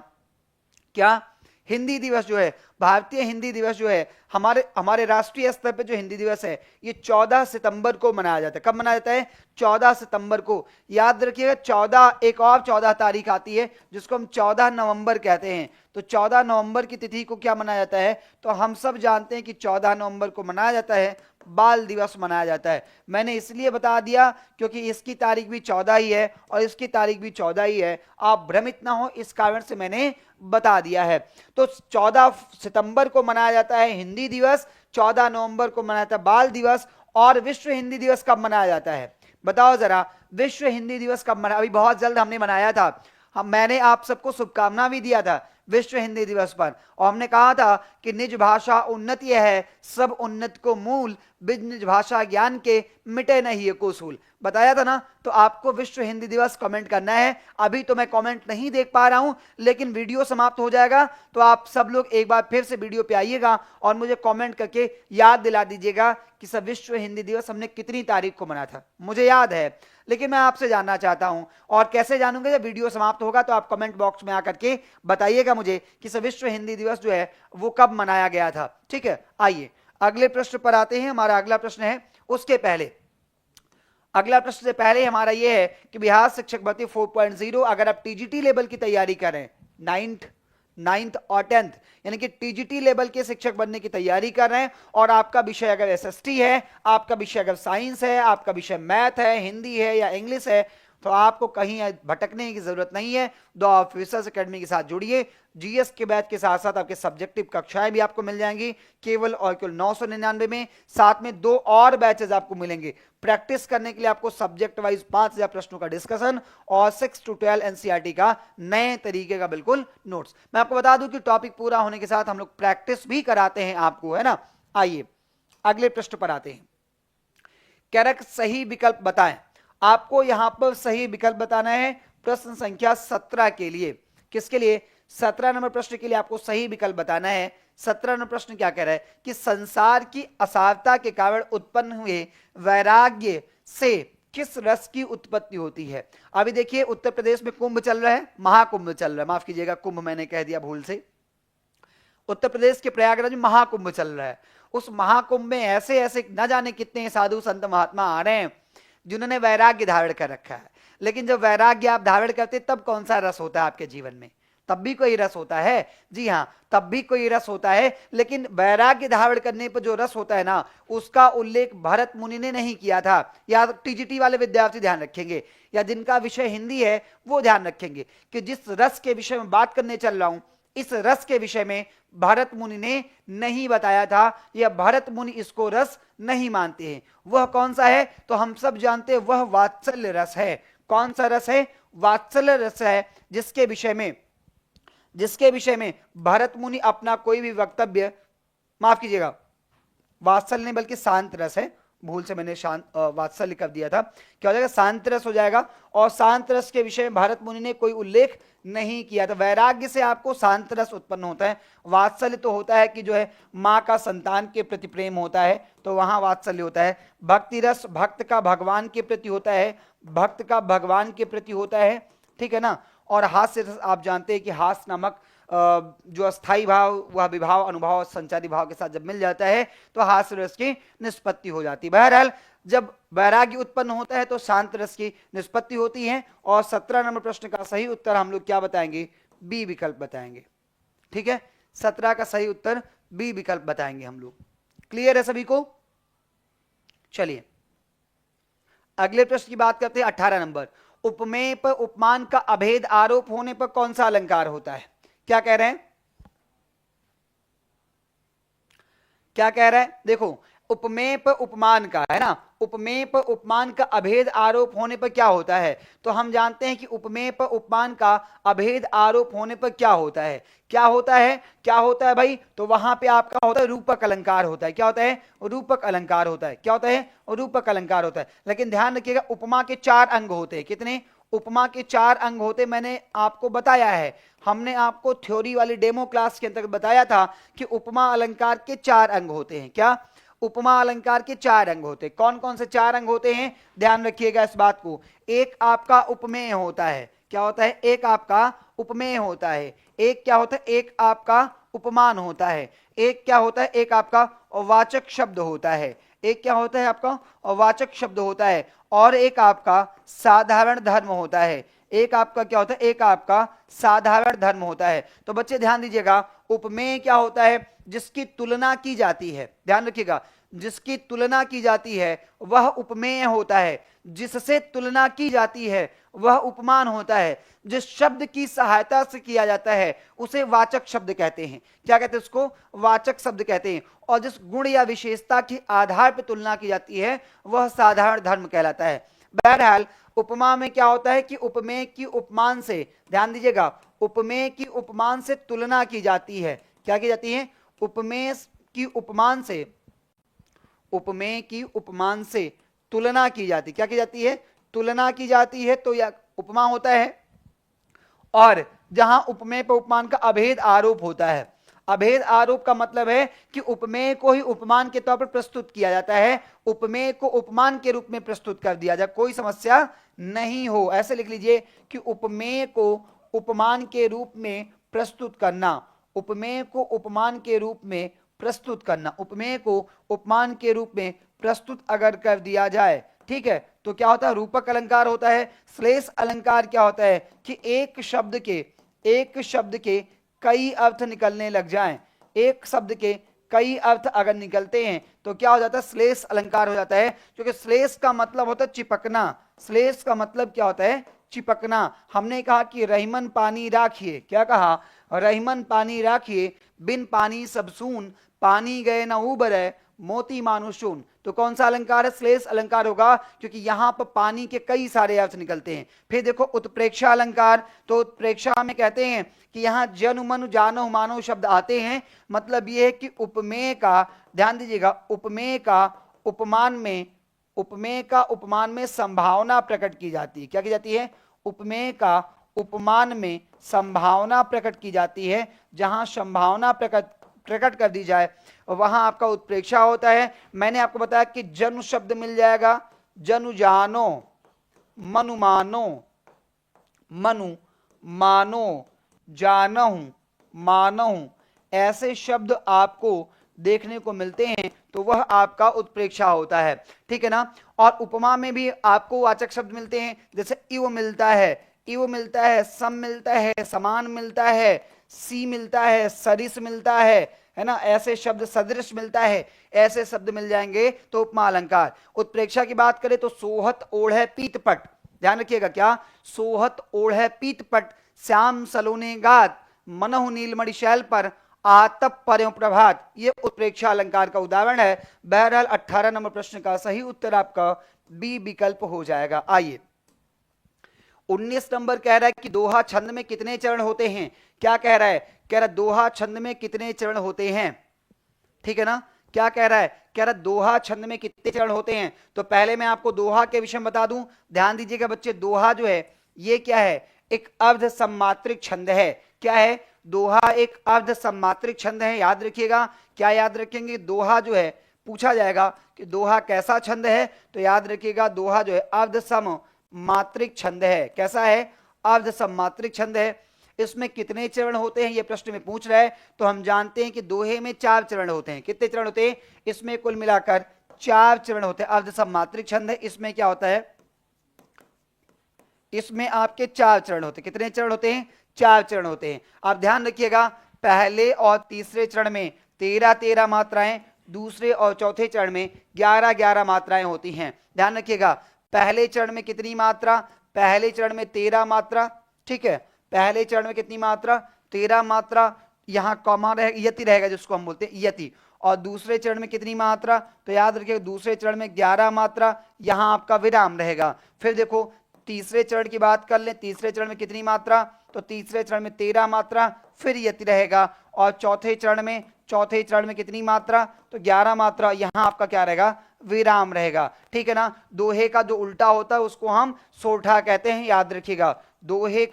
A: क्या हिंदी दिवस जो है, भारतीय हिंदी दिवस जो है, हमारे राष्ट्रीय स्तर पे जो हिंदी दिवस है, ये 14 सितंबर को मनाया जाता है। कब मनाया जाता है? 14 सितंबर को। याद रखिएगा 14, एक और 14 तारीख आती है जिसको हम 14 नवंबर कहते हैं। तो 14 नवंबर की तिथि को क्या मनाया जाता है? तो हम सब जानते हैं कि 14 नवंबर को मनाया जाता है बाल दिवस मनाया जाता है। मैंने इसलिए बता दिया क्योंकि इसकी तारीख भी 14 ही है और इसकी तारीख भी 14 ही है, आप भ्रमित ना हो इस कारण से मैंने बता दिया है। तो 14 सितंबर को मनाया जाता है हिंदी दिवस, 14 नवंबर को मनाया जाता है बाल दिवस, और विश्व हिंदी दिवस कब मनाया जाता है? बताओ जरा, विश्व हिंदी दिवस कब मनाया? अभी बहुत जल्द हमने मनाया था। मैंने आप सबको शुभकामना भी दिया था विश्व हिंदी दिवस पर, और हमने कहा था कि निज भाषा उन्नति है, सब उन्नत को मूल, बिज निज भाषा ज्ञान के मिटे नहीं को सूल। बताया था ना। तो आपको विश्व हिंदी दिवस कमेंट करना है। अभी तो मैं कमेंट नहीं देख पा रहा हूं, लेकिन वीडियो समाप्त हो जाएगा तो आप सब लोग एक बार फिर से वीडियो पे आइएगा और मुझे कमेंट करके याद दिला दीजिएगा कि सब विश्व हिंदी दिवस हमने कितनी तारीख को मनाया था। मुझे याद है, लेकिन मैं आपसे जानना चाहता हूं, और कैसे जानूंगा? जब वीडियो समाप्त होगा तो आप कमेंट बॉक्स में आकर के बताइएगा मुझे कि सब विश्व हिंदी दिवस जो है वो कब मनाया गया था। ठीक है, आइए अगले प्रश्न पर आते हैं। हमारा अगला प्रश्न है, उसके पहले अगला प्रश्न से पहले हमारा यह है कि बिहार शिक्षक भर्ती 4.0, अगर आप टीजीटी लेवल की तैयारी करें, 9th और 10th यानी कि टीजीटी लेवल के शिक्षक बनने की तैयारी कर रहे हैं, और आपका विषय अगर एसएसटी है, आपका विषय अगर साइंस है, आपका विषय मैथ है, हिंदी है या इंग्लिश है, तो आपको कहीं भटकने की जरूरत नहीं है। द ऑफिसर्स एकेडमी के साथ जुड़िए। जीएस के बैच के साथ साथ आपके सब्जेक्टिव कक्षाएं भी आपको मिल जाएंगी केवल और केवल 999 में। साथ में 2 और बैचेस आपको मिलेंगे प्रैक्टिस करने के लिए। आपको सब्जेक्ट वाइज 5000 प्रश्नों का डिस्कशन और 6 to 12 एनसीईआरटी का नए तरीके का बिल्कुल नोट्स। मैं आपको बता दूं कि टॉपिक पूरा होने के साथ हम लोग प्रैक्टिस भी कराते हैं आपको, है ना। आइए अगले प्रश्न पर आते हैं। कैरेक्ट सही विकल्प बताएं। आपको यहां पर सही विकल्प बताना है प्रश्न संख्या 17 के लिए। किसके लिए? 17 नंबर प्रश्न के लिए आपको सही विकल्प बताना है। 17 नंबर प्रश्न क्या कह रहा है कि संसार की असारता के कारण उत्पन्न हुए वैराग्य से किस रस की उत्पत्ति होती है? अभी देखिए उत्तर प्रदेश में कुंभ चल रहा है, महाकुंभ चल रहा है, माफ कीजिएगा कुंभ मैंने कह दिया भूल से। उत्तर प्रदेश के प्रयागराज में महाकुंभ चल रहा है। उस महाकुंभ में ऐसे ऐसे न जाने कितने साधु संत महात्मा आ रहे हैं जिन्होंने वैराग्य धारण कर रखा है। लेकिन जब वैराग्य आप धारण करते तब कौन सा रस होता है आपके जीवन में? तब भी कोई रस होता है। जी हाँ, तब भी कोई रस होता है, लेकिन वैराग्य धारण करने पर जो रस होता है ना, उसका उल्लेख भरत मुनि ने नहीं किया था। या टीजीटी वाले विद्यार्थी ध्यान रखेंगे, या जिनका विषय हिंदी है वो ध्यान रखेंगे कि जिस रस के विषय में बात करने चल रहा हूं, इस रस के विषय में भरत मुनि ने नहीं बताया था, या भरत मुनि इसको रस नहीं मानते हैं। वह कौन सा है? तो हम सब जानते हैं, वह वात्सल्य रस है। कौन सा रस है? वात्सल्य रस है, जिसके विषय में भरत मुनि अपना कोई भी वक्तव्य, माफ कीजिएगा, वात्सल्य नहीं बल्कि शांत रस है, भूल से मैंने शांत वात्सल्य कर दिया था, क्या हो जाएगा? शांत रस हो जाएगा। और शांत रस के विषय में भारत मुनि ने कोई उल्लेख नहीं किया था। वैराग्य से आपको शांत रस उत्पन्न होता है। वात्सल्य तो होता है कि जो है माँ का संतान के प्रति प्रेम होता है, तो वहां वात्सल्य होता है। भक्ति रस भक्त का भगवान के प्रति होता है, भक्त का भगवान के प्रति होता है, ठीक है ना। और हास्य रस आप जानते हैं कि हास्य नामक जो अस्थाई भाव, वह विभाव, अनुभव और संचारी भाव के साथ जब मिल जाता है तो हास्य रस की निष्पत्ति हो जाती है। बहरहाल जब वैराग्य उत्पन्न होता है तो शांत रस की निष्पत्ति होती है। और 17 नंबर प्रश्न का सही उत्तर हम लोग क्या बताएंगे? बी विकल्प बताएंगे। ठीक है, 17 का सही उत्तर बी विकल्प बताएंगे हम लोग। क्लियर है सभी को? चलिए अगले प्रश्न की बात करते हैं। 18 नंबर, उपमेय पर उपमान का अभेद आरोप होने पर कौन सा अलंकार होता है? क्या कह रहे हैं? क्या कह रहा है? देखो, उपमेय पर उपमान का है ना, उपमेय पर उपमान का अभेद आरोप होने पर क्या होता है? तो हम जानते हैं कि उपमेय पर उपमान का अभेद आरोप होने पर क्या होता है? क्या होता है? क्या होता है भाई? तो वहां पे आपका होता है रूपक अलंकार होता है। क्या होता है? रूपक अलंकार होता है। क्या होता है? रूपक अलंकार होता है। लेकिन ध्यान रखिएगा, उपमा के 4 अंग होते हैं। कितने? उपमा के 4 अंग होते। मैंने आपको बताया है, हमने आपको थ्योरी वाली डेमो क्लास के अंतर्गत बताया था कि उपमा अलंकार के 4 अंग होते हैं। क्या? उपमा अलंकार के 4 अंग होते हैं। कौन कौन से 4 अंग होते हैं? ध्यान रखिएगा इस बात को। एक आपका उपमेय होता है। क्या होता है? एक आपका उपमेय होता है। एक क्या होता है? एक आपका उपमान होता है। एक क्या होता है? एक आपका वाचक शब्द होता है। एक क्या होता है? आपका वाचक शब्द होता है। और एक आपका साधारण धर्म होता है। एक आपका क्या होता है? एक आपका साधारण धर्म होता है। तो बच्चे ध्यान दीजिएगा, उपमेय क्या होता है? जिसकी तुलना की जाती है। ध्यान रखिएगा, जिसकी तुलना की जाती है वह उपमेय होता है। जिससे तुलना की जाती है वह उपमान होता है। जिस शब्द की सहायता से किया जाता है उसे वाचक शब्द कहते हैं। क्या कहते हैं? उसको वाचक शब्द कहते हैं। और जिस गुण या विशेषता के आधार पर तुलना की जाती है वह साधारण धर्म कहलाता है। बहरहाल उपमा में क्या होता है कि उपमेय की उपमान से, ध्यान दीजिएगा, उपमेय की उपमान से तुलना की जाती है। क्या की जाती है? उपमेय की उपमान से, उपमेय की उपमान से तुलना की जाती। क्या की जाती है? तुलना की जाती है। तो यह उपमा होता है। और जहां उपमेय पर उपमान का अभेद आरोप होता है, अभेद आरोप का मतलब है कि उपमेय को ही उपमान के तौर पर प्रस्तुत किया जाता है, उपमेय को उपमान के रूप में प्रस्तुत कर दिया जाए, कोई समस्या नहीं हो। ऐसे लिख लीजिए कि उपमेय को उपमान के रूप में प्रस्तुत करना, उपमेय को उपमान के रूप में प्रस्तुत करना, उपमेय को उपमान के रूप में प्रस्तुत अगर कर दिया जाए, ठीक है, तो क्या होता है? रूपक अलंकार होता है। श्लेष अलंकार क्या होता है कि एक शब्द के कई अर्थ निकलने लग जाएं। एक शब्द के कई अर्थ अगर निकलते हैं तो क्या हो जाता है? श्लेष अलंकार हो जाता है। क्योंकि श्लेष का मतलब होता है चिपकना। श्लेष का मतलब क्या होता है? चिपकना। हमने कहा कि रहीमन पानी राखिए। क्या कहा? रहीमन पानी राखिए, बिन पानी सब सून, पानी गए न उबरे, मोती मानुषून। तो कौन सा अलंकार है? श्लेष अलंकार होगा, क्योंकि यहां पर पानी के कई सारे अर्थ निकलते हैं। फिर देखो उत्प्रेक्षा अलंकार, तो उत्प्रेक्षा में कहते हैं कि यहां जनु मनु जानो मानो शब्द आते हैं। मतलब यह है कि उपमेय का, ध्यान दीजिएगा, उपमेय का उपमान में संभावना प्रकट की जाती है। क्या की जाती है? उपमेय का उपमान में संभावना प्रकट की जाती है। जहां संभावना प्रकट कर दी जाए वहां आपका उत्प्रेक्षा होता है। मैंने आपको बताया कि जनु शब्द मिल जाएगा, जनु जानो, मनु मानो, मनु मानो, जानहु, मानहु, ऐसे शब्द आपको देखने को मिलते हैं, तो वह आपका उत्प्रेक्षा होता है। ठीक है ना। और उपमा में भी आपको वाचक शब्द मिलते हैं, जैसे इव मिलता है, इव मिलता है, सम मिलता है, समान मिलता है, सी मिलता है, सरिस मिलता है ना, ऐसे शब्द सदृश मिलता है, ऐसे शब्द मिल जाएंगे तो उपमा अलंकार। उत्प्रेक्षा की बात करें तो सोहत ओढ़ पीतपट, ध्यान रखिएगा क्या, सोहत ओढ़ पीतपट, श्याम सलोने गात, मनहु नीलमणि शैल पर, आतप पर्यो प्रभात, ये उत्प्रेक्षा अलंकार का उदाहरण है। बहरहाल 18 नंबर प्रश्न का सही उत्तर आपका बी विकल्प हो जाएगा। आइए 19 नंबर कह रहा है कि दोहा छंद में कितने चरण होते हैं। क्या कह रहा है, कह रहा है दोहा छंद में कितने चरण होते हैं, ठीक है ना। क्या कह रहा है, कह रहा है दोहा छंद में कितने चरण होते हैं। तो पहले मैं आपको दोहा के विषय में बता दूं, ध्यान दीजिएगा बच्चे, दोहा जो है ये क्या है, एक अर्ध सम्मात्रिक छंद है। क्या है, दोहा एक अर्ध सम्मात्रिक छंद है, याद रखिएगा। क्या याद रखेंगे, दोहा जो है पूछा जाएगा कि दोहा कैसा छंद है, तो याद रखिएगा दोहा जो है अर्ध सम मात्रिक छंद है। कैसा है, अर्ध सम्मात्रिक छंद है। इसमें कितने चरण होते हैं ये प्रश्न में पूछ रहा है। तो हम जानते हैं कि दोहे में 4 चरण होते हैं। कितने चरण होते हैं, इसमें कुल मिलाकर 4 चरण होते हैं। अर्ध सम्मात्रिक छंद है, इसमें क्या होता है, इसमें आपके 4 चरण होते हैं। कितने चरण होते हैं, 4 चरण होते हैं। आप ध्यान रखिएगा, पहले और तीसरे चरण में 13-13 मात्राएं, दूसरे और चौथे चरण में 11-11 मात्राएं होती हैं। ध्यान रखिएगा, पहले चरण में कितनी मात्रा, पहले चरण में 13 मात्रा, ठीक है, पहले चरण में कितनी मात्रा, 13 मात्रा, यहां कॉमा रहेगा, यति रहेगा जिसको हम बोलते हैं यति। और दूसरे चरण में कितनी मात्रा, तो याद रखिएगा दूसरे चरण में 11 मात्रा, यहां आपका विराम रहेगा। फिर देखो तीसरे चरण की बात कर ले, तीसरे चरण में कितनी मात्रा, तो तीसरे चरण में 13 मात्रा, फिर यति रहेगा। और चौथे चरण में कितनी मात्रा, तो 11 मात्रा, यहां आपका क्या रहेगा, विराम रहेगा, ठीक है ना। दोहे का जो उल्टा होता है उसको हम सोठा कहते हैं, याद रखिएगा। दोहे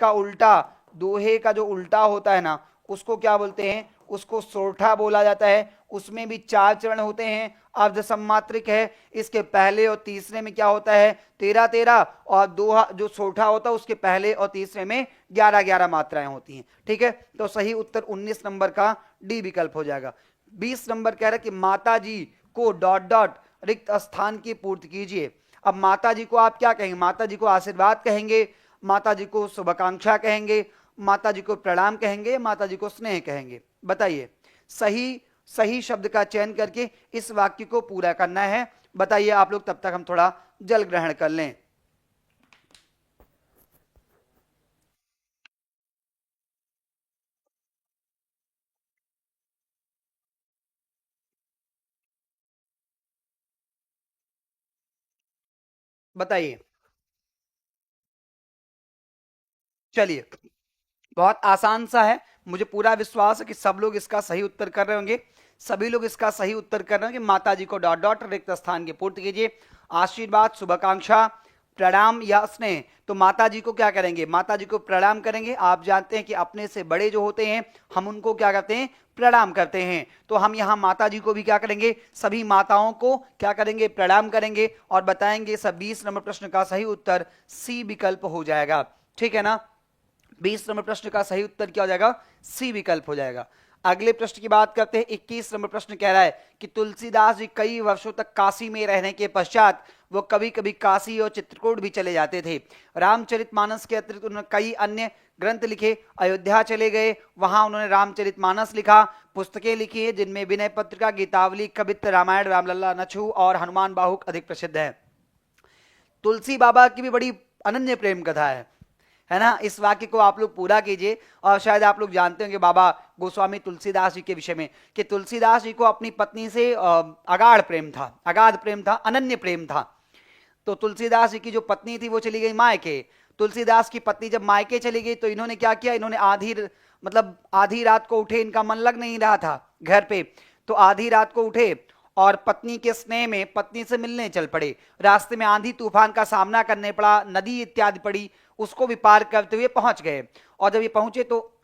A: का जो उल्टा होता है ना उसको क्या बोलते हैं, उसको सोठा बोला जाता है। उसमें भी 4 चरण होते हैं, अर्ध सम्मात्रिक है। इसके पहले और तीसरे में क्या होता है, 13-13, और दोहा जो सोठा होता है उसके पहले और तीसरे में 11-11 मात्राएं होती हैं, ठीक है। तो सही उत्तर 19 नंबर का डी विकल्प हो जाएगा। 20 नंबर कह रहा है कि माता जी को ... रिक्त स्थान की पूर्ति कीजिए। अब माता जी को आप क्या कहेंगे, माता जी को आशीर्वाद कहेंगे, माता जी को शुभाकांक्षा कहेंगे, माता जी को प्रणाम कहेंगे, माता जी को स्नेह कहेंगे। बताइए, सही शब्द का चयन करके इस वाक्य को पूरा करना है। बताइए आप लोग, तब तक हम थोड़ा जल ग्रहण कर लें। बताइए, चलिए बहुत आसान सा है, मुझे पूरा विश्वास है कि सब लोग इसका सही उत्तर कर रहे होंगे। सभी लोग इसका सही उत्तर कर रहे होंगे। माता जी को ... रिक्त स्थान की पूर्ति कीजिए। आशीर्वाद, शुभाकांक्षा, प्रणाम या स्नेह। तो माता जी को क्या करेंगे, माता जी को प्रणाम करेंगे। आप जानते हैं कि अपने से बड़े जो होते हैं हम उनको क्या करते हैं, प्रणाम करते हैं। तो हम यहाँ माता जी को भी क्या करेंगे, सभी माताओं को क्या करेंगे, प्रणाम करेंगे। और बताएंगे सब 20 नंबर प्रश्न का सही उत्तर सी विकल्प हो जाएगा, ठीक है ना। 20 नंबर प्रश्न का सही उत्तर क्या हो जाएगा, सी विकल्प हो जाएगा। अगले प्रश्न की बात करते हैं। 21 नंबर प्रश्न कह रहा है कि तुलसीदास जी कई वर्षों तक काशी में रहने के पश्चात वो कभी कभी काशी और चित्रकूट भी चले जाते थे। रामचरितमानस के अतिरिक्त उन्होंने कई अन्य ग्रंथ लिखे। अयोध्या चले गए, वहां उन्होंने रामचरितमानस लिखा। पुस्तकें लिखी है जिनमें विनय पत्रिका, गीतावली, कवित्त, रामायण, रामलला, नछू और हनुमान बाहुक अधिक प्रसिद्ध है। तुलसी बाबा की भी बड़ी अनन्य प्रेम कथा है ना। इस वाक्य को आप लोग पूरा कीजिए। और शायद आप लोग जानते होंगे बाबा गोस्वामी तुलसीदास जी के विषय में कि तुलसीदास जी को अपनी पत्नी से अगाध प्रेम था, अनन्य प्रेम था। तो तुलसीदास जी की जो पत्नी थी वो चली गई मायके। तुलसीदास की पत्नी जब मायके चली गई तो इन्होंने क्या किया, इन्होंने आधी रात को उठे, इनका मन लग नहीं रहा था घर पे, तो आधी रात को उठे और पत्नी के स्नेह में पत्नी से मिलने चल पड़े। रास्ते में आंधी तूफान का सामना करने पड़ा, नदी इत्यादि पड़ी, उसको भी पार करते हुए पहुंच गए। और जब ये पहुंचे तो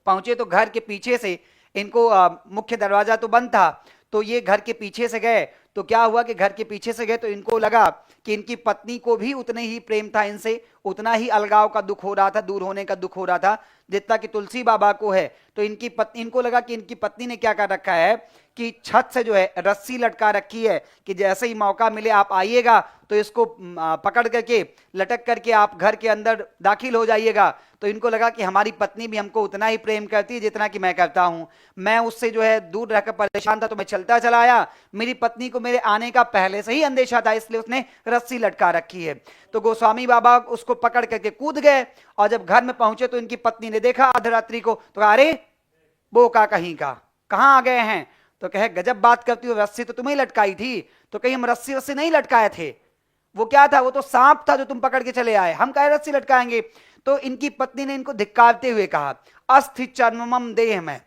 A: पहुंचे तो घर के पीछे से इनको मुख्य दरवाजा तो बंद था, तो ये घर के पीछे से गए। तो क्या हुआ कि घर के पीछे से गए तो इनको लगा कि इनकी पत्नी को भी उतने ही प्रेम था इनसे, उतना ही अलगाव का दुख हो रहा था, दूर होने का दुख हो रहा था जितना कि तुलसी बाबा को है। तो इनको लगा कि इनकी पत्नी ने क्या कर रखा है कि छत से जो है रस्सी लटका रखी है कि जैसे ही मौका मिले आप आइएगा तो इसको पकड़ करके लटक करके आप घर के अंदर दाखिल हो जाइएगा। तो इनको लगा कि हमारी पत्नी भी हमको उतना ही प्रेम करती है जितना कि मैं करता हूं। मैं उससे जो है दूर रहकर परेशान था तो मैं चलता चला आया। मेरी पत्नी को मेरे आने का पहले से ही अंदेशा था, इसलिए उसने रस्सी लटका रखी है। तो गोस्वामी बाबा उसको पकड़ करके कूद गए और जब घर में पहुंचे तो इनकी पत्नी ने देखा अर्धरात्रि को, तो अरे वो का कहीं का कहां आ गए हैं। तो कहे गजब बात करती हो, रस्सी तो तुम्हें लटकाई थी। तो कहीं हम रस्सी वस्सी नहीं लटकाए थे, वो क्या था, वो तो सांप था जो तुम पकड़ के चले आए, हम काहे रस्सी लटकाएंगे। तो इनकी पत्नी ने इनको धिक्कारते हुए कहा अस्थि चर्मम देह में।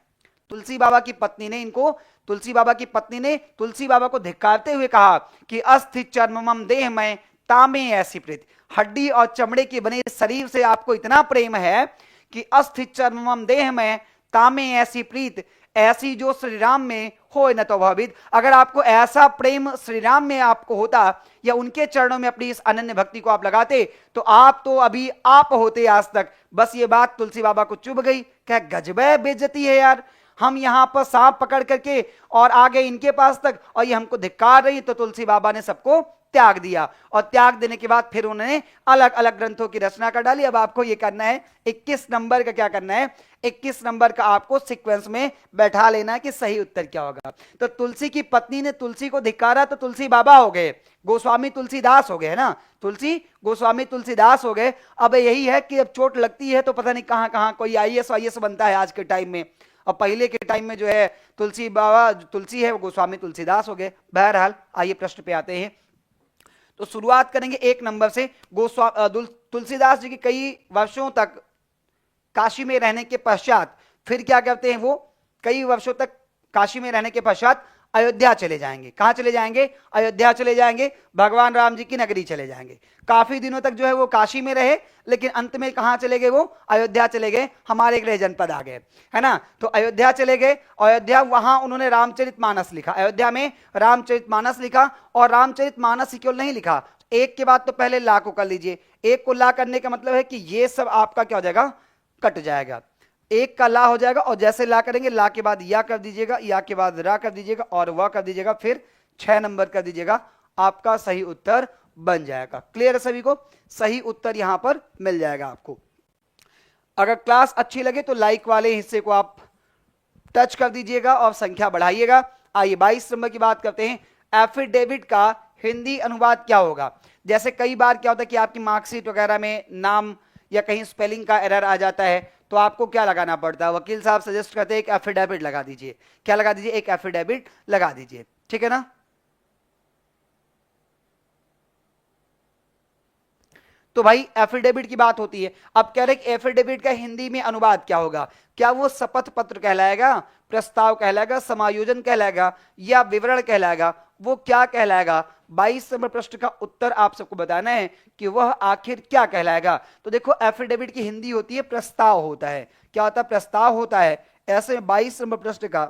A: तुलसी बाबा की पत्नी ने तुलसी बाबा को धिक्कारते हुए कहा कि अस्थि चर्मम देह में तामे ऐसी प्रीत, हड्डी और चमड़े के बने शरीर से आपको इतना प्रेम है कि अस्थि चर्मम देह में तामे ऐसी प्रीत, ऐसी जो श्री राम में हो न तो भावित। अगर आपको ऐसा प्रेम श्री राम में आपको होता या उनके चरणों में अपनी इस अनन्य भक्ति को आप लगाते तो आप तो अभी आप होते आज तक। बस ये बात तुलसी बाबा को चुभ गई। क्या गजबे बेइज्जती है यार, हम यहां पर सांप पकड़ करके और आ गए इनके पास तक और ये हमको धिक्कार रही। तो तुलसी बाबा ने सबको त्याग दिया और त्याग देने के बाद फिर उन्होंने अलग अलग ग्रंथों की रचना कर डाली। अब आपको ये करना है 21 नंबर का, क्या करना है 21 नंबर का आपको सीक्वेंस में बैठा लेना है कि सही उत्तर क्या होगा। तो तुलसी की पत्नी ने तुलसी को धिक्कारा तो तुलसी बाबा हो गए, गोस्वामी तुलसीदास हो गए, है ना, तुलसी गोस्वामी तुलसीदास हो गए। अब यही है कि अब चोट लगती है तो पता नहीं कहां कहां कोई IAS बनता है आज के टाइम में, और पहले के टाइम में जो है तुलसी बाबा तुलसी है वो गोस्वामी तुलसीदास हो गए। बहरहाल आइए प्रश्न पे आते हैं। तो शुरुआत करेंगे 1 नंबर से। तुलसीदास जी की कई वर्षों तक काशी में रहने के पश्चात फिर क्या करते हैं, वो कई वर्षों तक काशी में रहने के पश्चात अयोध्या चले जाएंगे। कहां चले जाएंगे, अयोध्या चले जाएंगे, भगवान राम जी की नगरी चले जाएंगे। काफी दिनों तक जो है वो काशी में रहे, लेकिन अंत में कहां चले गए, वो अयोध्या चले गए, हमारे गृह जनपद आ गए, है ना। तो अयोध्या चले गए, अयोध्या वहां उन्होंने रामचरितमानस लिखा, अयोध्या में रामचरितमानस लिखा। और रामचरितमानस ही क्यों नहीं लिखा, एक के बाद तो पहले ला को कर लीजिए। एक को ला करने का मतलब है कि ये सब आपका क्या हो जाएगा, कट जाएगा। एक का ला हो जाएगा और जैसे ला करेंगे, ला के बाद या कर दीजिएगा, या के बाद रा कर दीजिएगा और वह कर दीजिएगा, फिर 6 नंबर कर दीजिएगा, आपका सही उत्तर बन जाएगा। क्लियर है सभी को, सही उत्तर यहां पर मिल जाएगा आपको। अगर क्लास अच्छी लगे तो लाइक वाले हिस्से को आप टच कर दीजिएगा और संख्या बढ़ाइएगा। आइए 22 नंबर की बात करते हैं। एफिडेविट का हिंदी अनुवाद क्या होगा। जैसे कई बार क्या होता है कि आपकी मार्कशीट वगैरह में नाम या कहीं स्पेलिंग का एरर आ जाता है, तो आपको क्या लगाना पड़ता है, वकील साहब सजेस्ट करते हैं एक एफिडेविट लगा दीजिए। क्या लगा दीजिए, एक एफिडेविट लगा दीजिए, ठीक है ना। तो भाई एफिडेविट की बात होती है। अब कह रहे एफिडेविट का हिंदी में अनुवाद क्या होगा, क्या वो शपथ पत्र कहलाएगा, प्रस्ताव कहलाएगा, समायोजन कहलाएगा या विवरण कहलाएगा, वो क्या कहलाएगा। 22 नंबर प्रश्न का उत्तर आप सबको बताना है कि वह आखिर क्या कहलाएगा। तो देखो एफिडेविट की हिंदी होती है प्रस्ताव होता है। क्या होता है, प्रस्ताव होता है। ऐसे में 22 नंबर प्रश्न का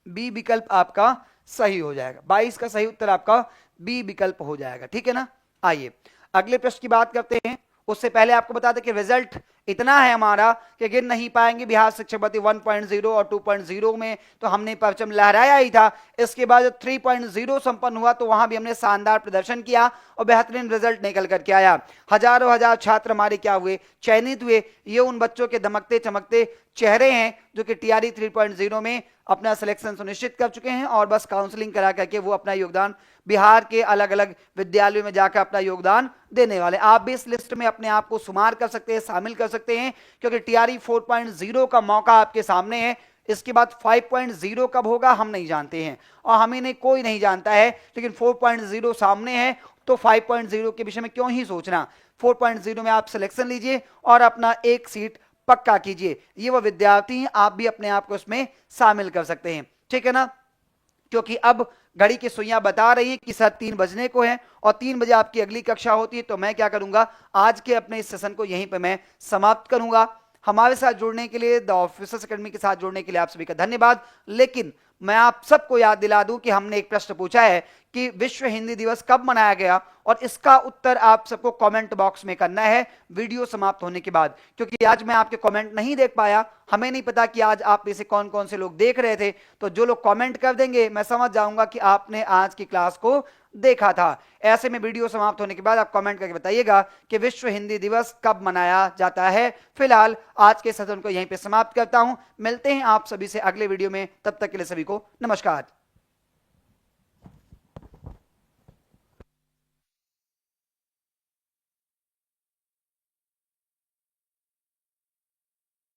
A: बी विकल्प आपका सही हो जाएगा। 22 का सही उत्तर आपका बी विकल्प हो जाएगा, ठीक है ना। आइए अगले प्रश्न की बात करते हैं। उससे पहले आपको बता दें कि रिजल्ट इतना है हमारा कि गिन नहीं पाएंगे। बिहार शिक्षक भर्ती 1.0 और 2.0 में तो हमने परचम लहराया ही था। इसके बाद 3.0 संपन्न हुआ तो वहां भी हमने शानदार प्रदर्शन किया और बेहतरीन रिजल्ट निकल करके आया। हजारों हजार छात्र हमारे क्या हुए, चयनित हुए। ये उन बच्चों के दमकते चमकते चेहरे हैं जो कि टीआरई 3.0 में अपना सिलेक्शन सुनिश्चित कर चुके हैं और बस काउंसलिंग करा करके वो अपना योगदान बिहार के अलग अलग विद्यालयों में जाकर अपना योगदान देने वाले। आप भी इस लिस्ट में अपने आप को शुमार कर सकते हैं, शामिल कर सकते हैं, क्योंकि टीआरई 4.0 का मौका आपके सामने है। इसके बाद 5.0 कब होगा हम नहीं जानते हैं और हमें नहीं कोई नहीं जानता है, लेकिन 4.0 सामने है तो 5.0 के विषय में क्यों ही सोचना। 4.0 में आप सिलेक्शन लीजिए और अपना एक सीट पक्का कीजिए। ये वो विद्यार्थी हैं, आप भी अपने आप को इसमें शामिल कर सकते हैं, ठीक है ना। क्योंकि अब घड़ी की सुइयां बता रही है कि सर 3 बजने को है और 3 बजे आपकी अगली कक्षा होती है। तो मैं क्या करूंगा, आज के अपने इस सेशन को यहीं पे मैं समाप्त करूंगा। हमारे साथ जुड़ने के लिए, द ऑफिसर्स एकेडमी के साथ जुड़ने के लिए आप सभी का धन्यवाद। लेकिन मैं आप सबको याद दिला दूं कि हमने एक प्रश्न पूछा है कि विश्व हिंदी दिवस कब मनाया गया, और इसका उत्तर आप सबको कमेंट बॉक्स में करना है वीडियो समाप्त होने के बाद। क्योंकि आज मैं आपके कमेंट नहीं देख पाया, हमें नहीं पता कि आज आप में से कौन कौन से लोग देख रहे थे, तो जो लोग कमेंट कर देंगे मैं समझ जाऊंगा कि आपने आज की क्लास को देखा था। ऐसे में वीडियो समाप्त होने के बाद आप कमेंट करके बताइएगा कि विश्व हिंदी दिवस कब मनाया जाता है। फिलहाल आज के सत्र को यहीं पे समाप्त करता हूं। मिलते हैं आप सभी से अगले वीडियो में, तब तक के लिए सभी को नमस्कार।